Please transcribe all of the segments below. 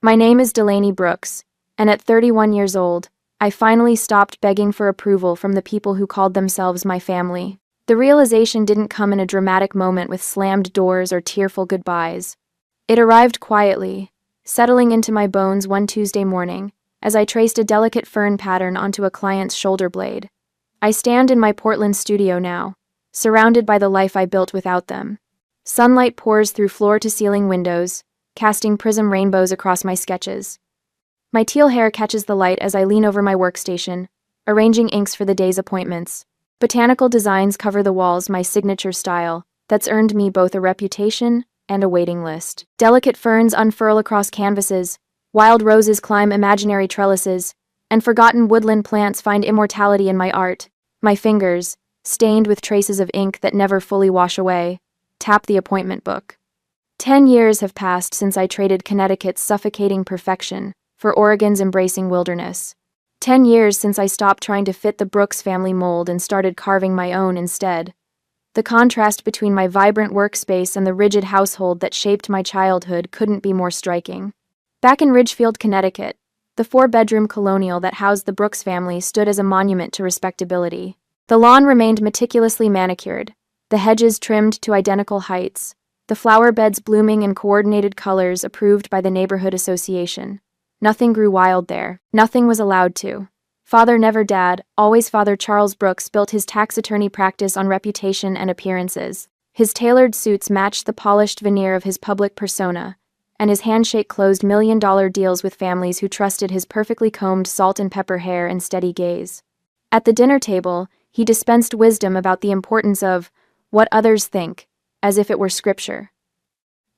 My name is Delaney Brooks, and at 31 years old, I finally stopped begging for approval from the people who called themselves my family. The realization didn't come in a dramatic moment with slammed doors or tearful goodbyes. It arrived quietly, settling into my bones one Tuesday morning, as I traced a delicate fern pattern onto a client's shoulder blade. I stand in my Portland studio now, surrounded by the life I built without them. Sunlight pours through floor-to-ceiling windows, casting prism rainbows across my sketches. My teal hair catches the light as I lean over my workstation, arranging inks for the day's appointments. Botanical designs cover the walls, my signature style, that's earned me both a reputation and a waiting list. Delicate ferns unfurl across canvases, wild roses climb imaginary trellises, and forgotten woodland plants find immortality in my art. My fingers, stained with traces of ink that never fully wash away, tap the appointment book. 10 years have passed since I traded Connecticut's suffocating perfection for Oregon's embracing wilderness. 10 years since I stopped trying to fit the Brooks family mold and started carving my own instead. The contrast between my vibrant workspace and the rigid household that shaped my childhood couldn't be more striking. Back in Ridgefield, Connecticut, the 4-bedroom colonial that housed the Brooks family stood as a monument to respectability. The lawn remained meticulously manicured, the hedges trimmed to identical heights, the flower beds blooming in coordinated colors approved by the neighborhood association. Nothing grew wild there. Nothing was allowed to. Father never dad, always Father Charles Brooks built his tax attorney practice on reputation and appearances. His tailored suits matched the polished veneer of his public persona, and his handshake closed million-dollar deals with families who trusted his perfectly combed salt and pepper hair and steady gaze. At the dinner table, he dispensed wisdom about the importance of what others think, as if it were scripture.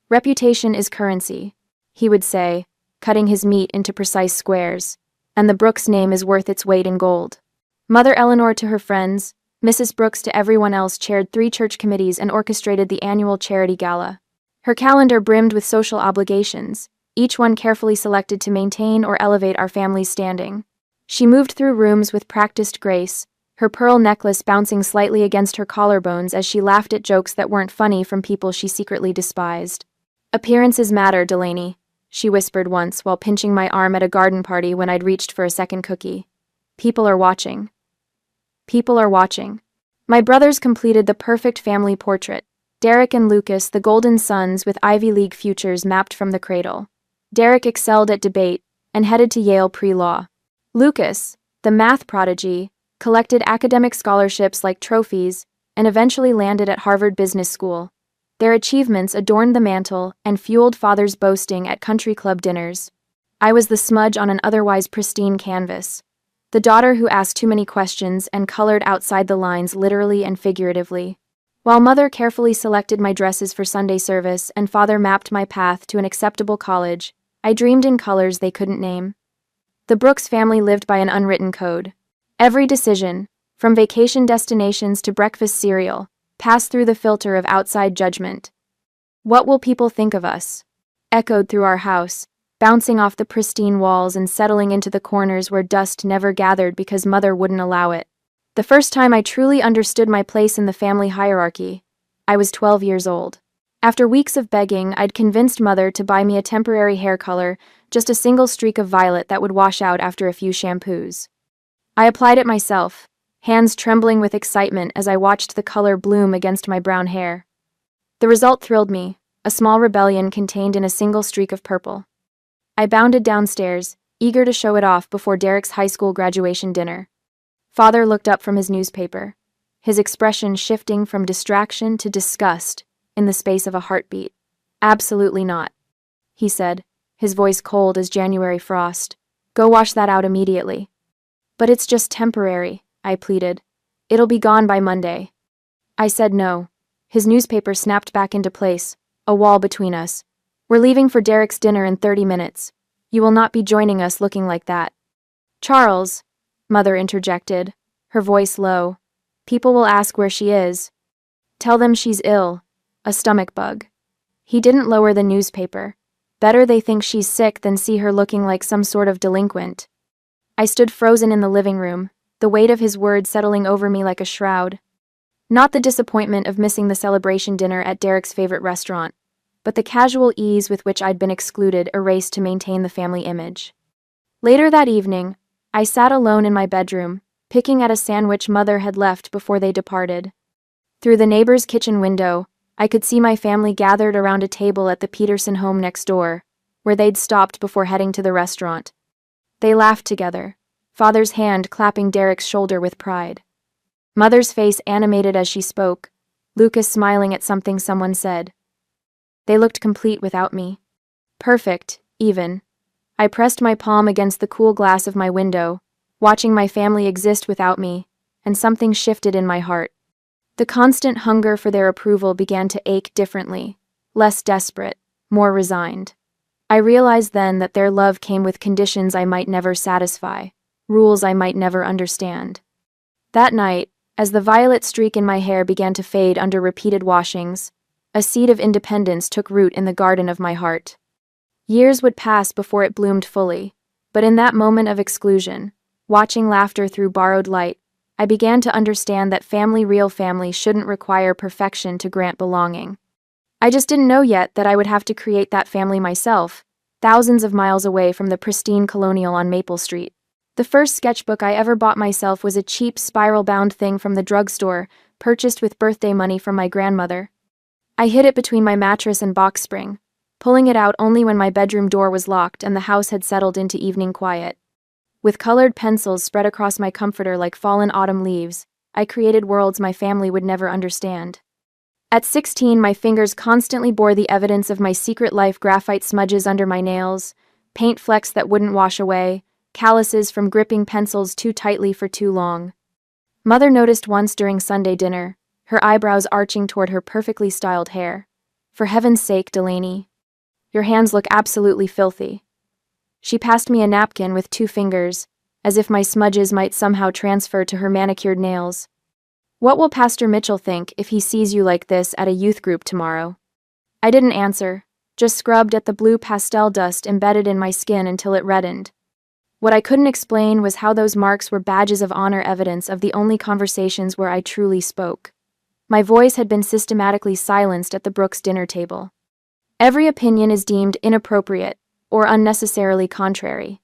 Reputation is currency, he would say, cutting his meat into precise squares, and the Brooks name is worth its weight in gold. Mother Eleanor to her friends, Mrs. Brooks to everyone else chaired 3 church committees and orchestrated the annual charity gala. Her calendar brimmed with social obligations, each one carefully selected to maintain or elevate our family's standing. She moved through rooms with practiced grace, her pearl necklace bouncing slightly against her collarbones as she laughed at jokes that weren't funny from people she secretly despised. "Appearances matter, Delaney," she whispered once while pinching my arm at a garden party when I'd reached for a second cookie. "People are watching. People are watching." My brothers completed the perfect family portrait. Derek and Lucas, the golden sons with Ivy League futures mapped from the cradle. Derek excelled at debate and headed to Yale pre-law. Lucas, the math prodigy, collected academic scholarships like trophies and eventually landed at Harvard Business School. Their achievements adorned the mantle and fueled father's boasting at country club dinners. I was the smudge on an otherwise pristine canvas, the daughter who asked too many questions and colored outside the lines literally and figuratively. While mother carefully selected my dresses for Sunday service and father mapped my path to an acceptable college, I dreamed in colors they couldn't name. The Brooks family lived by an unwritten code. Every decision, from vacation destinations to breakfast cereal, passed through the filter of outside judgment. "What will people think of us?" echoed through our house, bouncing off the pristine walls and settling into the corners where dust never gathered because mother wouldn't allow it. The first time I truly understood my place in the family hierarchy, I was 12 years old. After weeks of begging, I'd convinced mother to buy me a temporary hair color, just a single streak of violet that would wash out after a few shampoos. I applied it myself, hands trembling with excitement as I watched the color bloom against my brown hair. The result thrilled me, a small rebellion contained in a single streak of purple. I bounded downstairs, eager to show it off before Derek's high school graduation dinner. Father looked up from his newspaper, his expression shifting from distraction to disgust in the space of a heartbeat. "Absolutely not," he said, his voice cold as January frost. "Go wash that out immediately." "But it's just temporary," I pleaded. "It'll be gone by Monday." I said no. His newspaper snapped back into place, a wall between us. "We're leaving for Derek's dinner in 30 minutes. You will not be joining us looking like that." "Charles," mother interjected, her voice low. "People will ask where she is. Tell them she's ill, a stomach bug." He didn't lower the newspaper. Better they think she's sick than see her looking like some sort of delinquent. I stood frozen in the living room, the weight of his words settling over me like a shroud. Not the disappointment of missing the celebration dinner at Derek's favorite restaurant. but the casual ease with which I'd been excluded erased to maintain the family image. Later that evening, I sat alone in my bedroom, picking at a sandwich Mother had left before they departed. Through the neighbor's kitchen window, I could see my family gathered around a table at the Peterson home next door, where they'd stopped before heading to the restaurant. They laughed together, Father's hand clapping Derek's shoulder with pride. Mother's face animated as she spoke, Lucas smiling at something someone said. They looked complete without me. Perfect, even. I pressed my palm against the cool glass of my window, watching my family exist without me, and something shifted in my heart. The constant hunger for their approval began to ache differently, less desperate, more resigned. I realized then that their love came with conditions I might never satisfy, rules I might never understand. That night, as the violet streak in my hair began to fade under repeated washings, a seed of independence took root in the garden of my heart. Years would pass before it bloomed fully, but in that moment of exclusion, watching laughter through borrowed light, I began to understand that real family shouldn't require perfection to grant belonging. I just didn't know yet that I would have to create that family myself, thousands of miles away from the pristine colonial on Maple Street. The first sketchbook I ever bought myself was a cheap spiral-bound thing from the drugstore, purchased with birthday money from my grandmother. I hid it between my mattress and box spring, pulling it out only when my bedroom door was locked and the house had settled into evening quiet. With colored pencils spread across my comforter like fallen autumn leaves, I created worlds my family would never understand. At 16, my fingers constantly bore the evidence of my secret life: graphite smudges under my nails, paint flecks that wouldn't wash away, calluses from gripping pencils too tightly for too long. Mother noticed once during Sunday dinner, her eyebrows arching toward her perfectly styled hair. "For heaven's sake, Delaney. Your hands look absolutely filthy." She passed me a napkin with 2 fingers, as if my smudges might somehow transfer to her manicured nails. "What will Pastor Mitchell think if he sees you like this at a youth group tomorrow?" I didn't answer, just scrubbed at the blue pastel dust embedded in my skin until it reddened. What I couldn't explain was how those marks were badges of honor, evidence of the only conversations where I truly spoke. My voice had been systematically silenced at the Brooks dinner table. Every opinion is deemed inappropriate or unnecessarily contrary.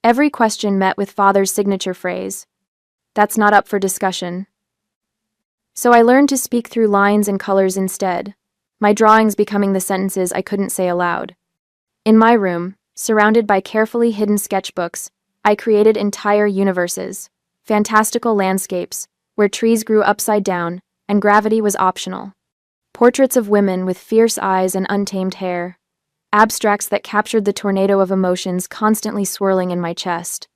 Every question met with Father's signature phrase, "That's not up for discussion." So I learned to speak through lines and colors instead, my drawings becoming the sentences I couldn't say aloud. In my room, surrounded by carefully hidden sketchbooks, I created entire universes, fantastical landscapes, where trees grew upside down and gravity was optional. Portraits of women with fierce eyes and untamed hair. Abstracts that captured the tornado of emotions constantly swirling in my chest.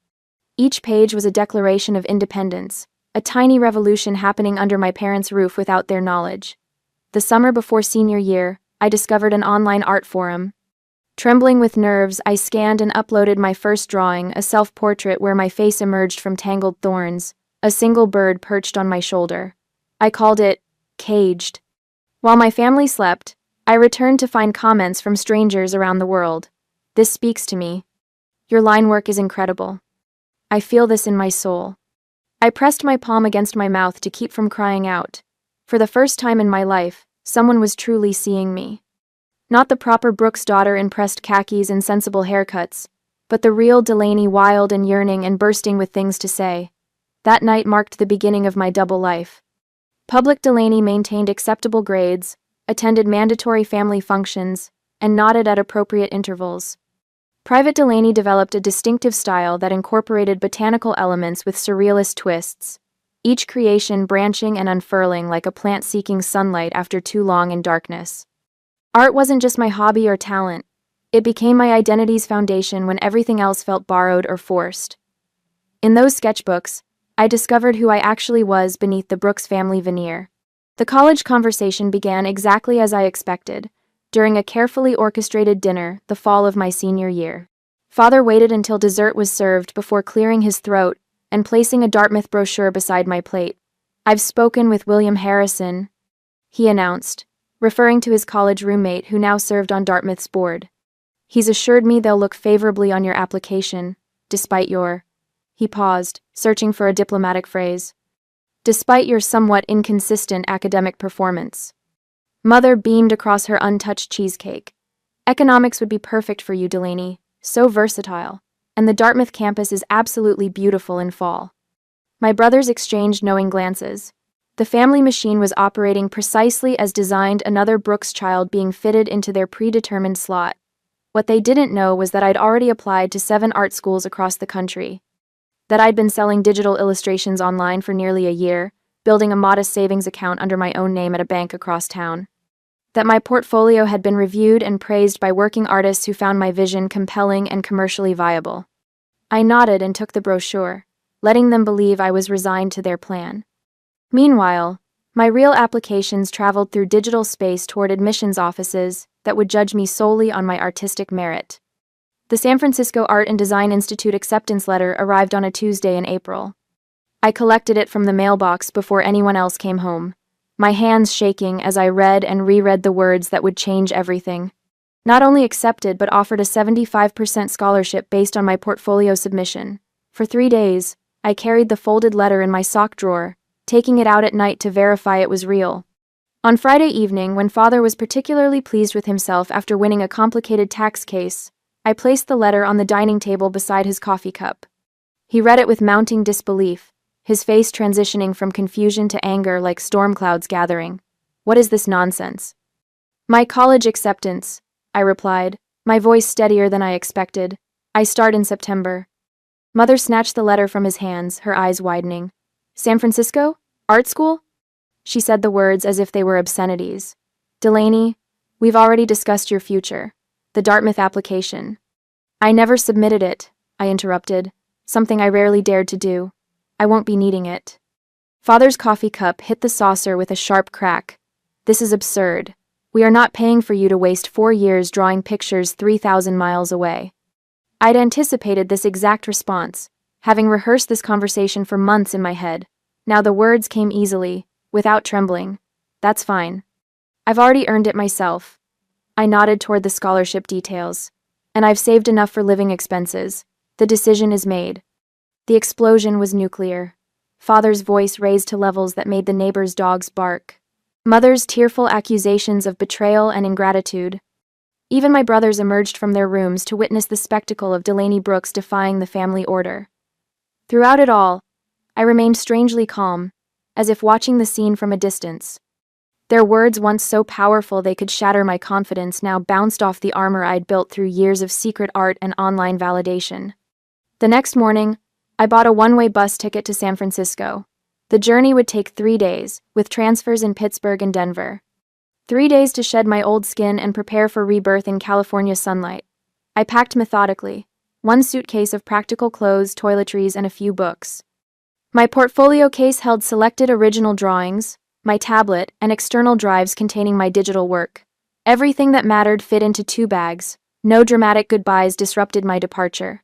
Each page was a declaration of independence, a tiny revolution happening under my parents' roof without their knowledge. The summer before senior year, I discovered an online art forum. Trembling with nerves, I scanned and uploaded my first drawing, a self-portrait where my face emerged from tangled thorns, a single bird perched on my shoulder. I called it Caged. While my family slept, I returned to find comments from strangers around the world. "This speaks to me. Your line work is incredible. I feel this in my soul." I pressed my palm against my mouth to keep from crying out. For the first time in my life, someone was truly seeing me. Not the proper Brooks daughter in pressed khakis and sensible haircuts, but the real Delaney, wild and yearning and bursting with things to say. That night marked the beginning of my double life. Public Delaney maintained acceptable grades, attended mandatory family functions, and nodded at appropriate intervals. Private Delaney developed a distinctive style that incorporated botanical elements with surrealist twists, each creation branching and unfurling like a plant seeking sunlight after too long in darkness. Art wasn't just my hobby or talent, it became my identity's foundation when everything else felt borrowed or forced. In those sketchbooks, I discovered who I actually was beneath the Brooks family veneer. The college conversation began exactly as I expected, during a carefully orchestrated dinner the fall of my senior year. Father waited until dessert was served before clearing his throat and placing a Dartmouth brochure beside my plate. "I've spoken with William Harrison," he announced, referring to his college roommate who now served on Dartmouth's board. "He's assured me they'll look favorably on your application, despite your—" He paused, searching for a diplomatic phrase. "Despite your somewhat inconsistent academic performance." Mother beamed across her untouched cheesecake. Economics would be perfect for you, Delaney. So versatile. And the Dartmouth campus is absolutely beautiful in fall. My brothers exchanged knowing glances. The family machine was operating precisely as designed, another Brooks child being fitted into their predetermined slot. What they didn't know was that I'd already applied to 7 art schools across the country. That I'd been selling digital illustrations online for nearly a year, building a modest savings account under my own name at a bank across town. That my portfolio had been reviewed and praised by working artists who found my vision compelling and commercially viable. I nodded and took the brochure, letting them believe I was resigned to their plan. Meanwhile, my real applications traveled through digital space toward admissions offices that would judge me solely on my artistic merit. The San Francisco Art and Design Institute acceptance letter arrived on a Tuesday in April. I collected it from the mailbox before anyone else came home, my hands shaking as I read and reread the words that would change everything. Not only accepted but offered a 75% scholarship based on my portfolio submission. For 3 days, I carried the folded letter in my sock drawer, taking it out at night to verify it was real. On Friday evening, when Father was particularly pleased with himself after winning a complicated tax case, I placed the letter on the dining table beside his coffee cup. He read it with mounting disbelief, his face transitioning from confusion to anger like storm clouds gathering. What is this nonsense? My college acceptance, I replied, my voice steadier than I expected. I start in September. Mother snatched the letter from his hands, her eyes widening. San Francisco? Art school? She said the words as if they were obscenities. Delaney, we've already discussed your future. The Dartmouth application. I never submitted it, I interrupted, something I rarely dared to do. I won't be needing it. Father's coffee cup hit the saucer with a sharp crack. This is absurd. We are not paying for you to waste 4 years drawing pictures 3,000 miles away. I'd anticipated this exact response, having rehearsed this conversation for months in my head. Now the words came easily, without trembling. That's fine. I've already earned it myself. I nodded toward the scholarship details. And I've saved enough for living expenses. The decision is made. The explosion was nuclear. Father's voice raised to levels that made the neighbors' dogs bark. Mother's tearful accusations of betrayal and ingratitude. Even my brothers emerged from their rooms to witness the spectacle of Delaney Brooks defying the family order. Throughout it all, I remained strangely calm, as if watching the scene from a distance. Their words, once so powerful they could shatter my confidence, now bounced off the armor I'd built through years of secret art and online validation. The next morning, I bought a one-way bus ticket to San Francisco. The journey would take 3 days, with transfers in Pittsburgh and Denver. 3 days to shed my old skin and prepare for rebirth in California sunlight. I packed methodically, 1 suitcase of practical clothes, toiletries, and a few books. My portfolio case held selected original drawings, my tablet, and external drives containing my digital work. Everything that mattered fit into 2 bags. No dramatic goodbyes disrupted my departure.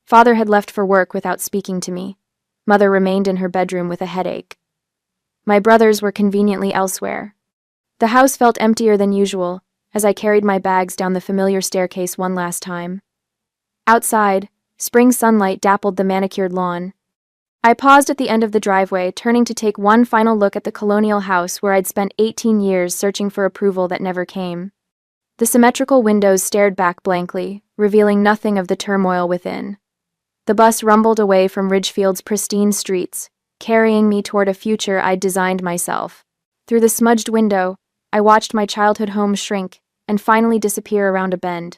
Father had left for work without speaking to me. Mother remained in her bedroom with a headache. My brothers were conveniently elsewhere. The house felt emptier than usual, as I carried my bags down the familiar staircase one last time. Outside, spring sunlight dappled the manicured lawn. I paused at the end of the driveway, turning to take one final look at the colonial house where I'd spent 18 years searching for approval that never came. The symmetrical windows stared back blankly, revealing nothing of the turmoil within. The bus rumbled away from Ridgefield's pristine streets, carrying me toward a future I'd designed myself. Through the smudged window, I watched my childhood home shrink and finally disappear around a bend.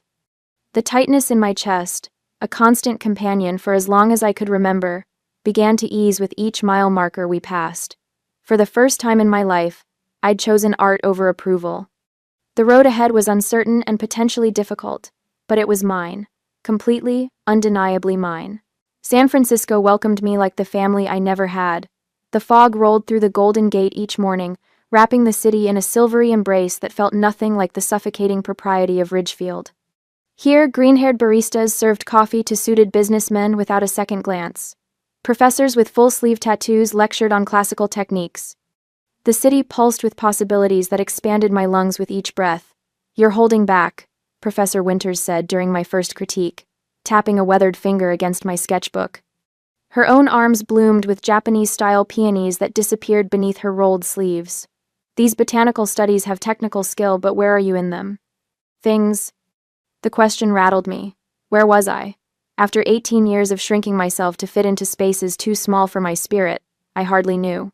The tightness in my chest, a constant companion for as long as I could remember, began to ease with each mile marker we passed. For the first time in my life, I'd chosen art over approval. The road ahead was uncertain and potentially difficult, but it was mine. Completely, undeniably mine. San Francisco welcomed me like the family I never had. The fog rolled through the Golden Gate each morning, wrapping the city in a silvery embrace that felt nothing like the suffocating propriety of Ridgefield. Here, green-haired baristas served coffee to suited businessmen without a second glance. Professors with full-sleeve tattoos lectured on classical techniques. The city pulsed with possibilities that expanded my lungs with each breath. "You're holding back," Professor Winters said during my first critique, tapping a weathered finger against my sketchbook. Her own arms bloomed with Japanese-style peonies that disappeared beneath her rolled sleeves. These botanical studies have technical skill, but where are you in them? Things. The question rattled me. Where was I? After 18 years of shrinking myself to fit into spaces too small for my spirit, I hardly knew.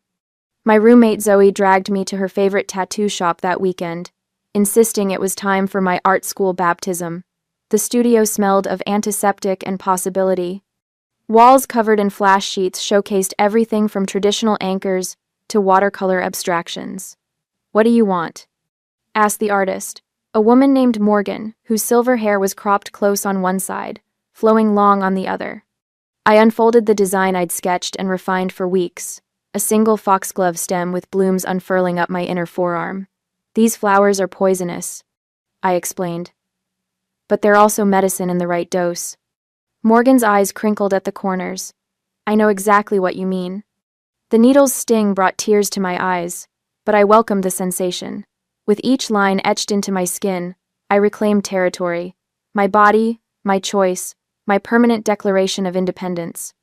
My roommate Zoe dragged me to her favorite tattoo shop that weekend, insisting it was time for my art school baptism. The studio smelled of antiseptic and possibility. Walls covered in flash sheets showcased everything from traditional anchors to watercolor abstractions. "What do you want?" asked the artist, a woman named Morgan, whose silver hair was cropped close on one side, flowing long on the other. I unfolded the design I'd sketched and refined for weeks, a single foxglove stem with blooms unfurling up my inner forearm. "These flowers are poisonous," I explained. "But they're also medicine in the right dose." Morgan's eyes crinkled at the corners. "I know exactly what you mean." The needle's sting brought tears to my eyes, but I welcomed the sensation. With each line etched into my skin, I reclaimed territory. My body, my choice, my permanent declaration of independence.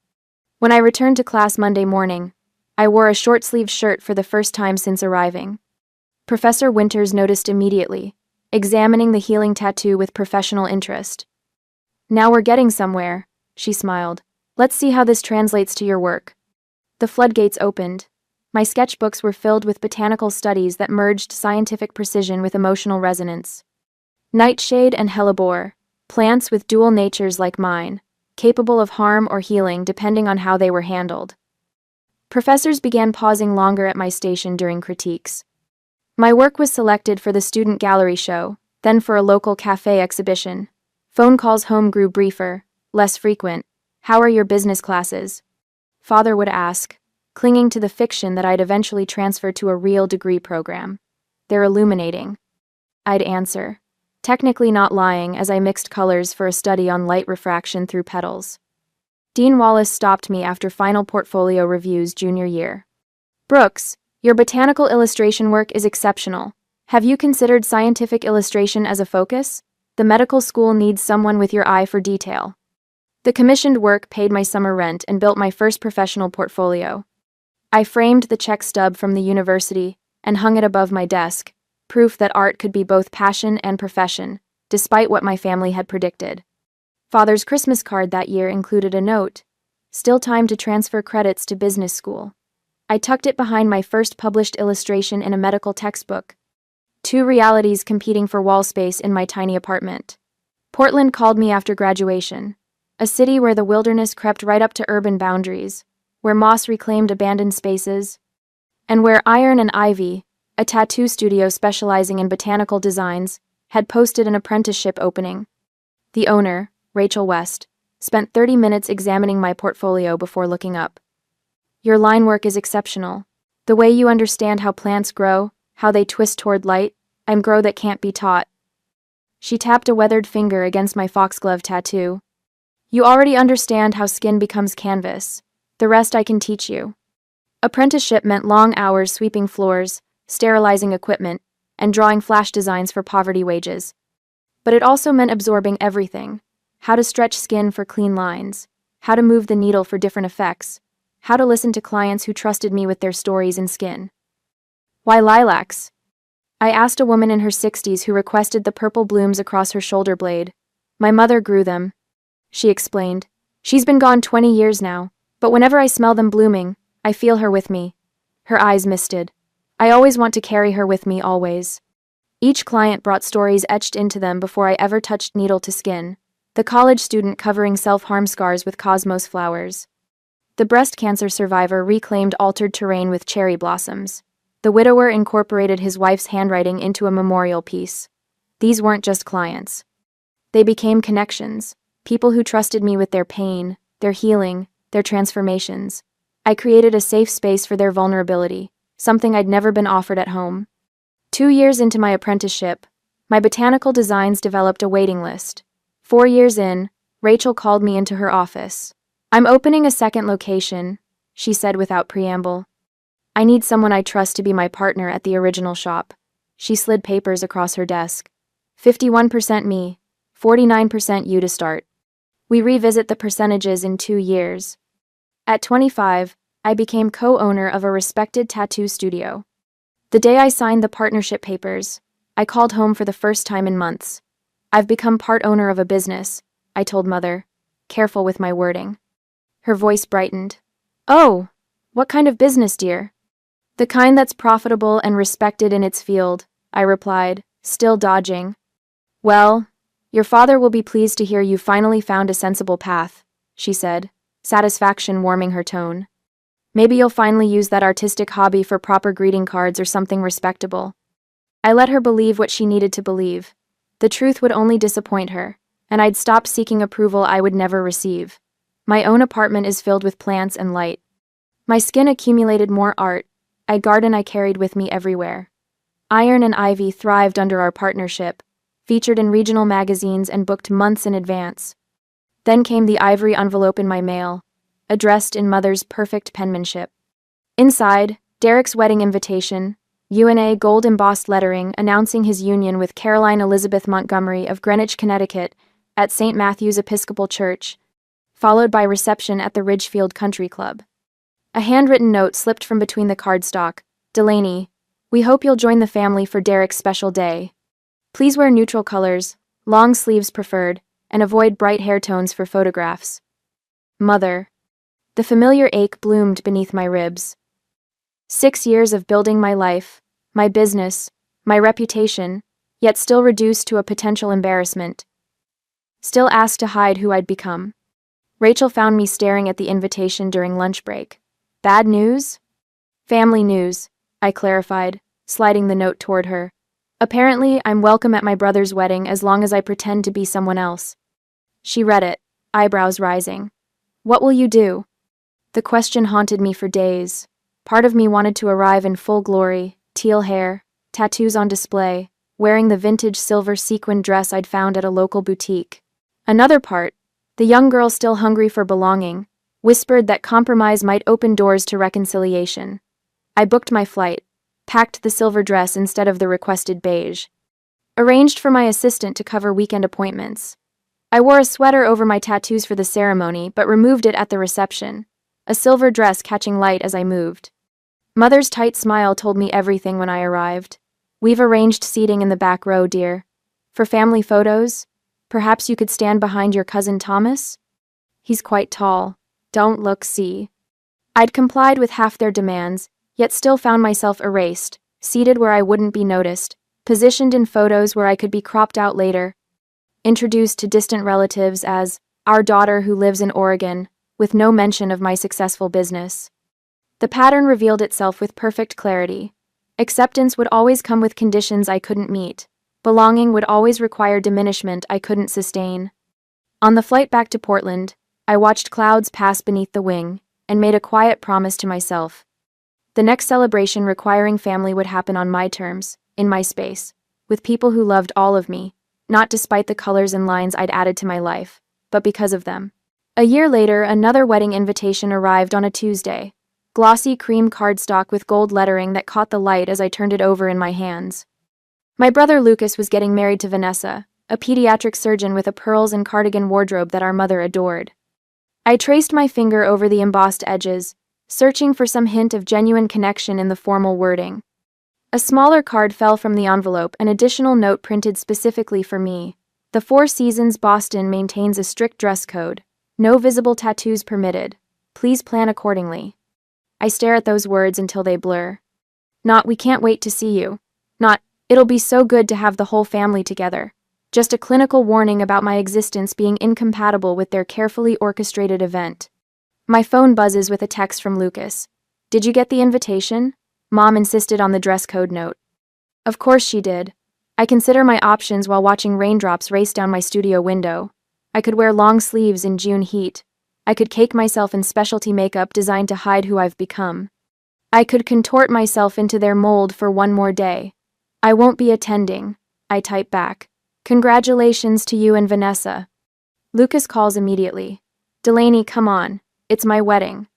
When I returned to class Monday morning, I wore a short-sleeved shirt for the first time since arriving. Professor Winters noticed immediately, examining the healing tattoo with professional interest. "Now we're getting somewhere," she smiled. "Let's see how this translates to your work." The floodgates opened. My sketchbooks were filled with botanical studies that merged scientific precision with emotional resonance. Nightshade and hellebore, plants with dual natures like mine, capable of harm or healing depending on how they were handled. Professors began pausing longer at my station during critiques. My work was selected for the student gallery show, then for a local cafe exhibition. Phone calls home grew briefer, less frequent. "How are your business classes?" Father would ask, clinging to the fiction that I'd eventually transfer to a real degree program. "They're illuminating," I'd answer, technically not lying as I mixed colors for a study on light refraction through petals. Dean Wallace stopped me after final portfolio reviews junior year. "Brooks, your botanical illustration work is exceptional. Have you considered scientific illustration as a focus? The medical school needs someone with your eye for detail." The commissioned work paid my summer rent and built my first professional portfolio. I framed the check stub from the university and hung it above my desk, proof that art could be both passion and profession, despite what my family had predicted. Father's Christmas card that year included a note: "Still time to transfer credits to business school." I tucked it behind my first published illustration in a medical textbook. Two realities competing for wall space in my tiny apartment. Portland called me after graduation, a city where the wilderness crept right up to urban boundaries, where moss reclaimed abandoned spaces, and where Iron and Ivy, a tattoo studio specializing in botanical designs, had posted an apprenticeship opening. The owner, Rachel West, spent 30 minutes examining my portfolio before looking up. "Your line work is exceptional. The way you understand how plants grow, how they twist toward light, I'm grow that can't be taught." She tapped a weathered finger against my foxglove tattoo. "You already understand how skin becomes canvas. The rest I can teach you." Apprenticeship meant long hours sweeping floors, sterilizing equipment, and drawing flash designs for poverty wages. But it also meant absorbing everything: how to stretch skin for clean lines, how to move the needle for different effects, how to listen to clients who trusted me with their stories and skin. "Why lilacs?" I asked a woman in her 60s who requested the purple blooms across her shoulder blade. "My mother grew them," she explained. "She's been gone 20 years now, but whenever I smell them blooming, I feel her with me." Her eyes misted. "I always want to carry her with me, always." Each client brought stories etched into them before I ever touched needle to skin. The college student covering self-harm scars with cosmos flowers. The breast cancer survivor reclaimed altered terrain with cherry blossoms. The widower incorporated his wife's handwriting into a memorial piece. These weren't just clients. They became connections, people who trusted me with their pain, their healing, their transformations. I created a safe space for their vulnerability, something I'd never been offered at home. 2 years into my apprenticeship, my botanical designs developed a waiting list. 4 years in, Rachel called me into her office. "I'm opening a second location," she said without preamble. "I need someone I trust to be my partner at the original shop." She slid papers across her desk. 51% me, 49% you to start. We revisit the percentages in 2 years. At 25, I became co-owner of a respected tattoo studio. The day I signed the partnership papers, I called home for the first time in months. I've become part owner of a business, I told Mother, careful with my wording. Her voice brightened. Oh, what kind of business, dear? The kind that's profitable and respected in its field, I replied, still dodging. Well, your father will be pleased to hear you finally found a sensible path, she said, satisfaction warming her tone. Maybe you'll finally use that artistic hobby for proper greeting cards or something respectable. I let her believe what she needed to believe. The truth would only disappoint her, and I'd stop seeking approval I would never receive. My own apartment is filled with plants and light. My skin accumulated more art, a garden I carried with me everywhere. Iron and ivy thrived under our partnership, featured in regional magazines and booked months in advance. Then came the ivory envelope in my mail, addressed in Mother's perfect penmanship. Inside, Derek's wedding invitation, UNA gold-embossed lettering announcing his union with Caroline Elizabeth Montgomery of Greenwich, Connecticut, at St. Matthew's Episcopal Church, followed by reception at the Ridgefield Country Club. A handwritten note slipped from between the cardstock. Delaney, we hope you'll join the family for Derek's special day. Please wear neutral colors, long sleeves preferred, and avoid bright hair tones for photographs. Mother. The familiar ache bloomed beneath my ribs. 6 years of building my life, my business, my reputation, yet still reduced to a potential embarrassment. Still asked to hide who I'd become. Rachel found me staring at the invitation during lunch break. Bad news? Family news, I clarified, sliding the note toward her. Apparently, I'm welcome at my brother's wedding as long as I pretend to be someone else. She read it, eyebrows rising. What will you do? The question haunted me for days. Part of me wanted to arrive in full glory, teal hair, tattoos on display, wearing the vintage silver sequin dress I'd found at a local boutique. Another part, the young girl still hungry for belonging, whispered that compromise might open doors to reconciliation. I booked my flight, packed the silver dress instead of the requested beige. Arranged for my assistant to cover weekend appointments. I wore a sweater over my tattoos for the ceremony but removed it at the reception, a silver dress catching light as I moved. Mother's tight smile told me everything when I arrived. We've arranged seating in the back row, dear. For family photos, perhaps you could stand behind your cousin Thomas? He's quite tall. Don't look, see. I'd complied with half their demands, yet still found myself erased, seated where I wouldn't be noticed, positioned in photos where I could be cropped out later, introduced to distant relatives as our daughter who lives in Oregon, with no mention of my successful business. The pattern revealed itself with perfect clarity. Acceptance would always come with conditions I couldn't meet. Belonging would always require diminishment I couldn't sustain. On the flight back to Portland, I watched clouds pass beneath the wing and made a quiet promise to myself. The next celebration requiring family would happen on my terms, in my space, with people who loved all of me, not despite the colors and lines I'd added to my life, but because of them. A year later, another wedding invitation arrived on a Tuesday. Glossy cream cardstock with gold lettering that caught the light as I turned it over in my hands. My brother Lucas was getting married to Vanessa, a pediatric surgeon with a pearls and cardigan wardrobe that our mother adored. I traced my finger over the embossed edges, searching for some hint of genuine connection in the formal wording. A smaller card fell from the envelope, an additional note printed specifically for me. The Four Seasons Boston maintains a strict dress code. No visible tattoos permitted. Please plan accordingly. I stare at those words until they blur. Not, we can't wait to see you. Not, it'll be so good to have the whole family together. Just a clinical warning about my existence being incompatible with their carefully orchestrated event. My phone buzzes with a text from Lucas. Did you get the invitation? Mom insisted on the dress code note. Of course she did. I consider my options while watching raindrops race down my studio window. I could wear long sleeves in June heat. I could cake myself in specialty makeup designed to hide who I've become. I could contort myself into their mold for one more day. I won't be attending, I type back. Congratulations to you and Vanessa. Lucas calls immediately. Delaney, come on. It's my wedding.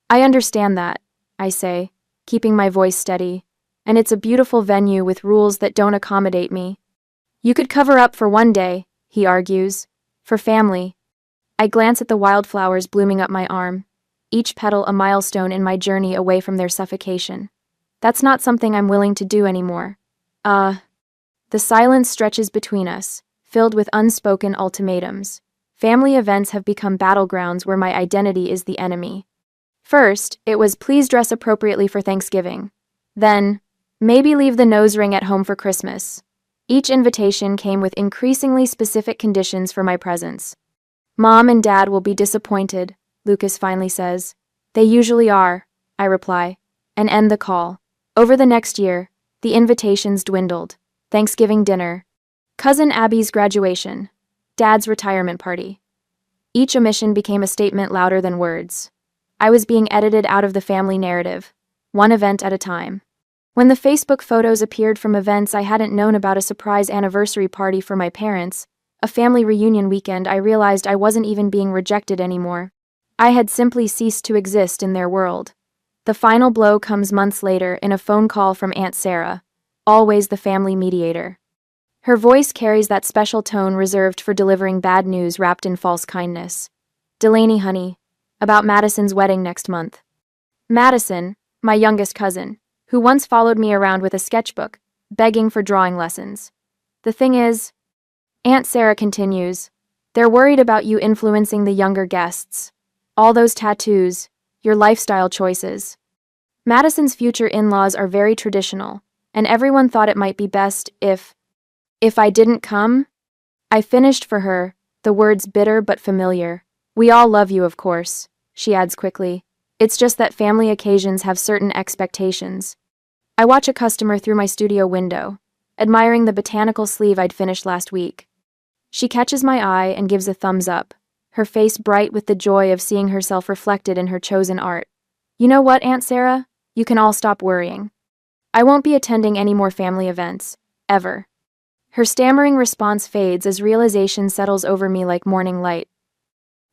I understand that, I say, keeping my voice steady. And it's a beautiful venue with rules that don't accommodate me. You could cover up for one day, he argues. For family. I glance at the wildflowers blooming up my arm, each petal a milestone in my journey away from their suffocation. That's not something I'm willing to do anymore. The silence stretches between us, filled with unspoken ultimatums. Family events have become battlegrounds where my identity is the enemy. First, it was please dress appropriately for Thanksgiving. Then, maybe leave the nose ring at home for Christmas. Each invitation came with increasingly specific conditions for my presence. Mom and Dad will be disappointed, Lucas finally says. They usually are, I reply, and end the call. Over the next year, the invitations dwindled. Thanksgiving dinner, Cousin Abby's graduation, Dad's retirement party. Each omission became a statement louder than words. I was being edited out of the family narrative, one event at a time. When the Facebook photos appeared from events I hadn't known about, a surprise anniversary party for my parents, a family reunion weekend, I realized I wasn't even being rejected anymore. I had simply ceased to exist in their world. The final blow comes months later in a phone call from Aunt Sarah, always the family mediator. Her voice carries that special tone reserved for delivering bad news wrapped in false kindness. Delaney, honey, about Madison's wedding next month. Madison, my youngest cousin, who once followed me around with a sketchbook, begging for drawing lessons. The thing is, Aunt Sarah continues, they're worried about you influencing the younger guests. All those tattoos, your lifestyle choices. Madison's future in-laws are very traditional, and everyone thought it might be best if I didn't come. I finished for her, the words bitter but familiar. We all love you, of course, she adds quickly. It's just that family occasions have certain expectations. I watch a customer through my studio window, admiring the botanical sleeve I'd finished last week. She catches my eye and gives a thumbs up, her face bright with the joy of seeing herself reflected in her chosen art. You know what, Aunt Sarah? You can all stop worrying. I won't be attending any more family events, ever. Her stammering response fades as realization settles over me like morning light.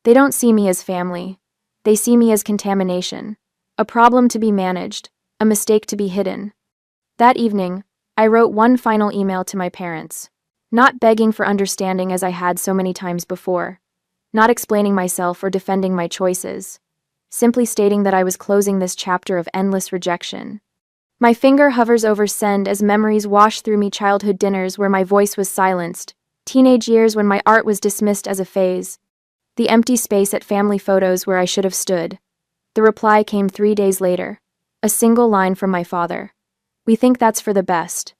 They don't see me as family. They see me as contamination, a problem to be managed, a mistake to be hidden. That evening, I wrote one final email to my parents, not begging for understanding as I had so many times before, not explaining myself or defending my choices, simply stating that I was closing this chapter of endless rejection. My finger hovers over send as memories wash through me: childhood dinners where my voice was silenced, teenage years when my art was dismissed as a phase, the empty space at family photos where I should have stood. The reply came 3 days later, a single line from my father. We think that's for the best.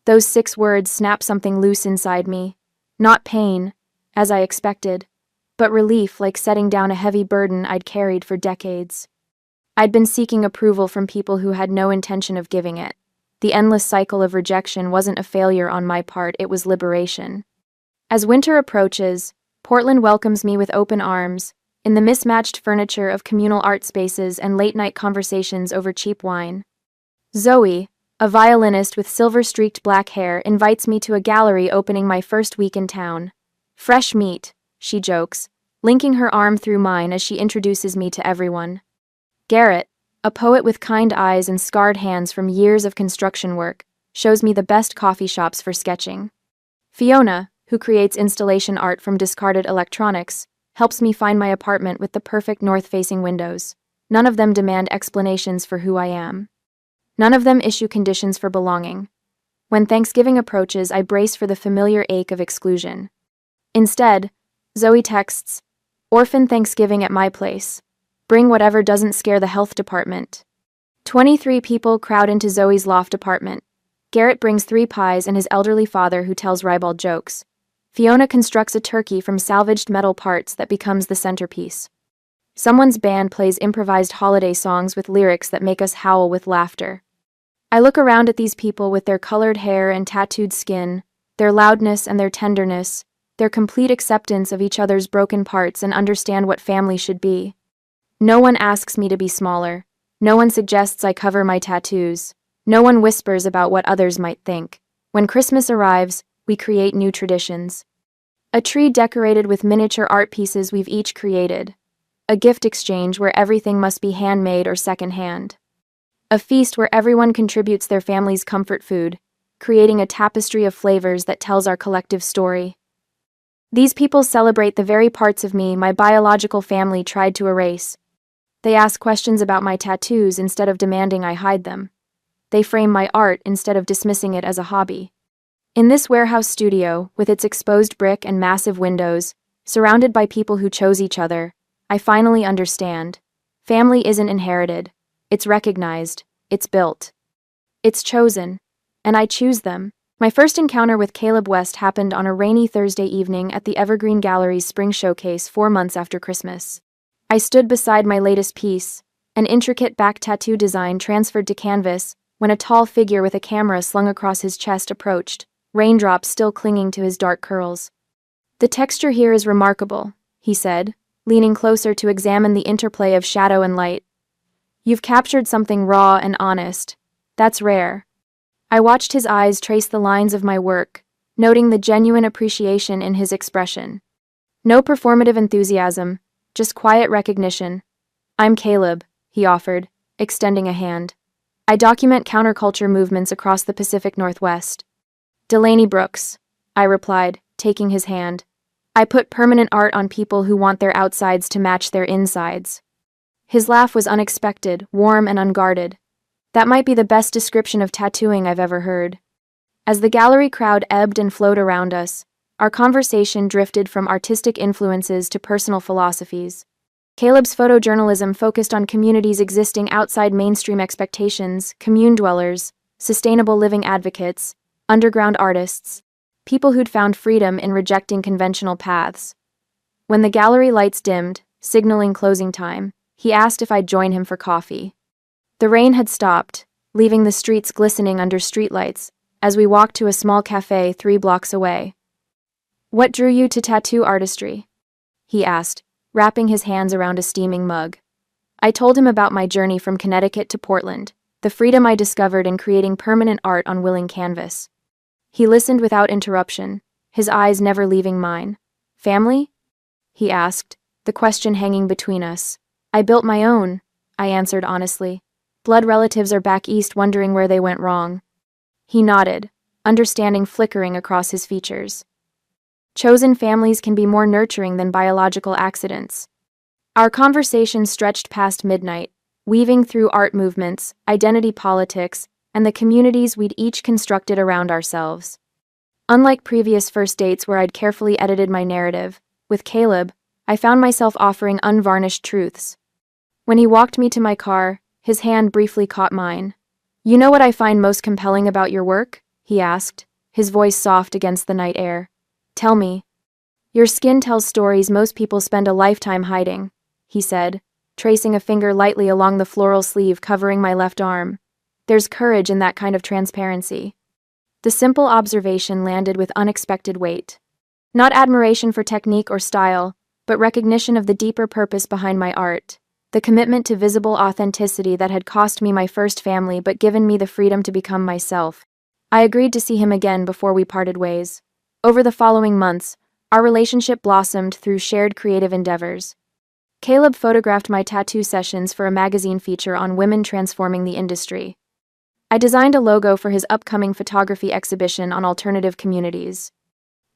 Those 6 words snapped something loose inside me. Not pain, as I expected, but relief, like setting down a heavy burden I'd carried for decades. I'd been seeking approval from people who had no intention of giving it. The endless cycle of rejection wasn't a failure on my part, it was liberation. As winter approaches, Portland welcomes me with open arms, in the mismatched furniture of communal art spaces and late-night conversations over cheap wine. Zoe, a violinist with silver-streaked black hair, invites me to a gallery opening my first week in town. Fresh meat, she jokes, linking her arm through mine as she introduces me to everyone. Garrett, a poet with kind eyes and scarred hands from years of construction work, shows me the best coffee shops for sketching. Fiona, who creates installation art from discarded electronics, helps me find my apartment with the perfect north-facing windows. None of them demand explanations for who I am. None of them issue conditions for belonging. When Thanksgiving approaches, I brace for the familiar ache of exclusion. Instead, Zoe texts, "Orphan Thanksgiving at my place. Bring whatever doesn't scare the health department." 23 people crowd into Zoe's loft apartment. Garrett brings 3 pies and his elderly father who tells ribald jokes. Fiona constructs a turkey from salvaged metal parts that becomes the centerpiece. Someone's band plays improvised holiday songs with lyrics that make us howl with laughter. I look around at these people with their colored hair and tattooed skin, their loudness and their tenderness, their complete acceptance of each other's broken parts, and understand what family should be. No one asks me to be smaller. No one suggests I cover my tattoos. No one whispers about what others might think. When Christmas arrives, we create new traditions. A tree decorated with miniature art pieces we've each created. A gift exchange where everything must be handmade or secondhand. A feast where everyone contributes their family's comfort food, creating a tapestry of flavors that tells our collective story. These people celebrate the very parts of me my biological family tried to erase. They ask questions about my tattoos instead of demanding I hide them. they frame my art instead of dismissing it as a hobby. In this warehouse studio, with its exposed brick and massive windows, surrounded by people who chose each other, I finally understand. Family isn't inherited. It's recognized. It's built. It's chosen. And I choose them. My first encounter with Caleb West happened on a rainy Thursday evening at the Evergreen Gallery's spring showcase 4 months after Christmas. I stood beside my latest piece, an intricate back tattoo design transferred to canvas, when a tall figure with a camera slung across his chest approached, raindrops still clinging to his dark curls. "The texture here is remarkable," he said, leaning closer to examine the interplay of shadow and light. "You've captured something raw and honest. That's rare." I watched his eyes trace the lines of my work, noting the genuine appreciation in his expression. No performative enthusiasm, just quiet recognition. "I'm Caleb," he offered, extending a hand. "I document counterculture movements across the Pacific Northwest." "Delaney Brooks," I replied, taking his hand. "I put permanent art on people who want their outsides to match their insides." His laugh was unexpected, warm and unguarded. That might be the best description of tattooing I've ever heard. As the gallery crowd ebbed and flowed around us, our conversation drifted from artistic influences to personal philosophies. Caleb's photojournalism focused on communities existing outside mainstream expectations, commune dwellers, sustainable living advocates, underground artists, people who'd found freedom in rejecting conventional paths. When the gallery lights dimmed, signaling closing time, he asked if I'd join him for coffee. The rain had stopped, leaving the streets glistening under streetlights, as we walked to a small cafe 3 blocks away. "What drew you to tattoo artistry?" he asked, wrapping his hands around a steaming mug. I told him about my journey from Connecticut to Portland, the freedom I discovered in creating permanent art on willing canvas. He listened without interruption, his eyes never leaving mine. "Family?" he asked, the question hanging between us. "I built my own," I answered honestly. "Blood relatives are back east wondering where they went wrong." He nodded, understanding flickering across his features. Chosen families can be more nurturing than biological accidents. Our conversation stretched past midnight, weaving through art movements, identity politics, and the communities we'd each constructed around ourselves. Unlike previous first dates where I'd carefully edited my narrative, with Caleb, I found myself offering unvarnished truths. When he walked me to my car, his hand briefly caught mine. "You know what I find most compelling about your work?" he asked, his voice soft against the night air. "Tell me." "Your skin tells stories most people spend a lifetime hiding," he said, tracing a finger lightly along the floral sleeve covering my left arm. "There's courage in that kind of transparency." The simple observation landed with unexpected weight. Not admiration for technique or style, but recognition of the deeper purpose behind my art. The commitment to visible authenticity that had cost me my first family but given me the freedom to become myself. I agreed to see him again before we parted ways. Over the following months, our relationship blossomed through shared creative endeavors. Caleb photographed my tattoo sessions for a magazine feature on women transforming the industry. I designed a logo for his upcoming photography exhibition on alternative communities.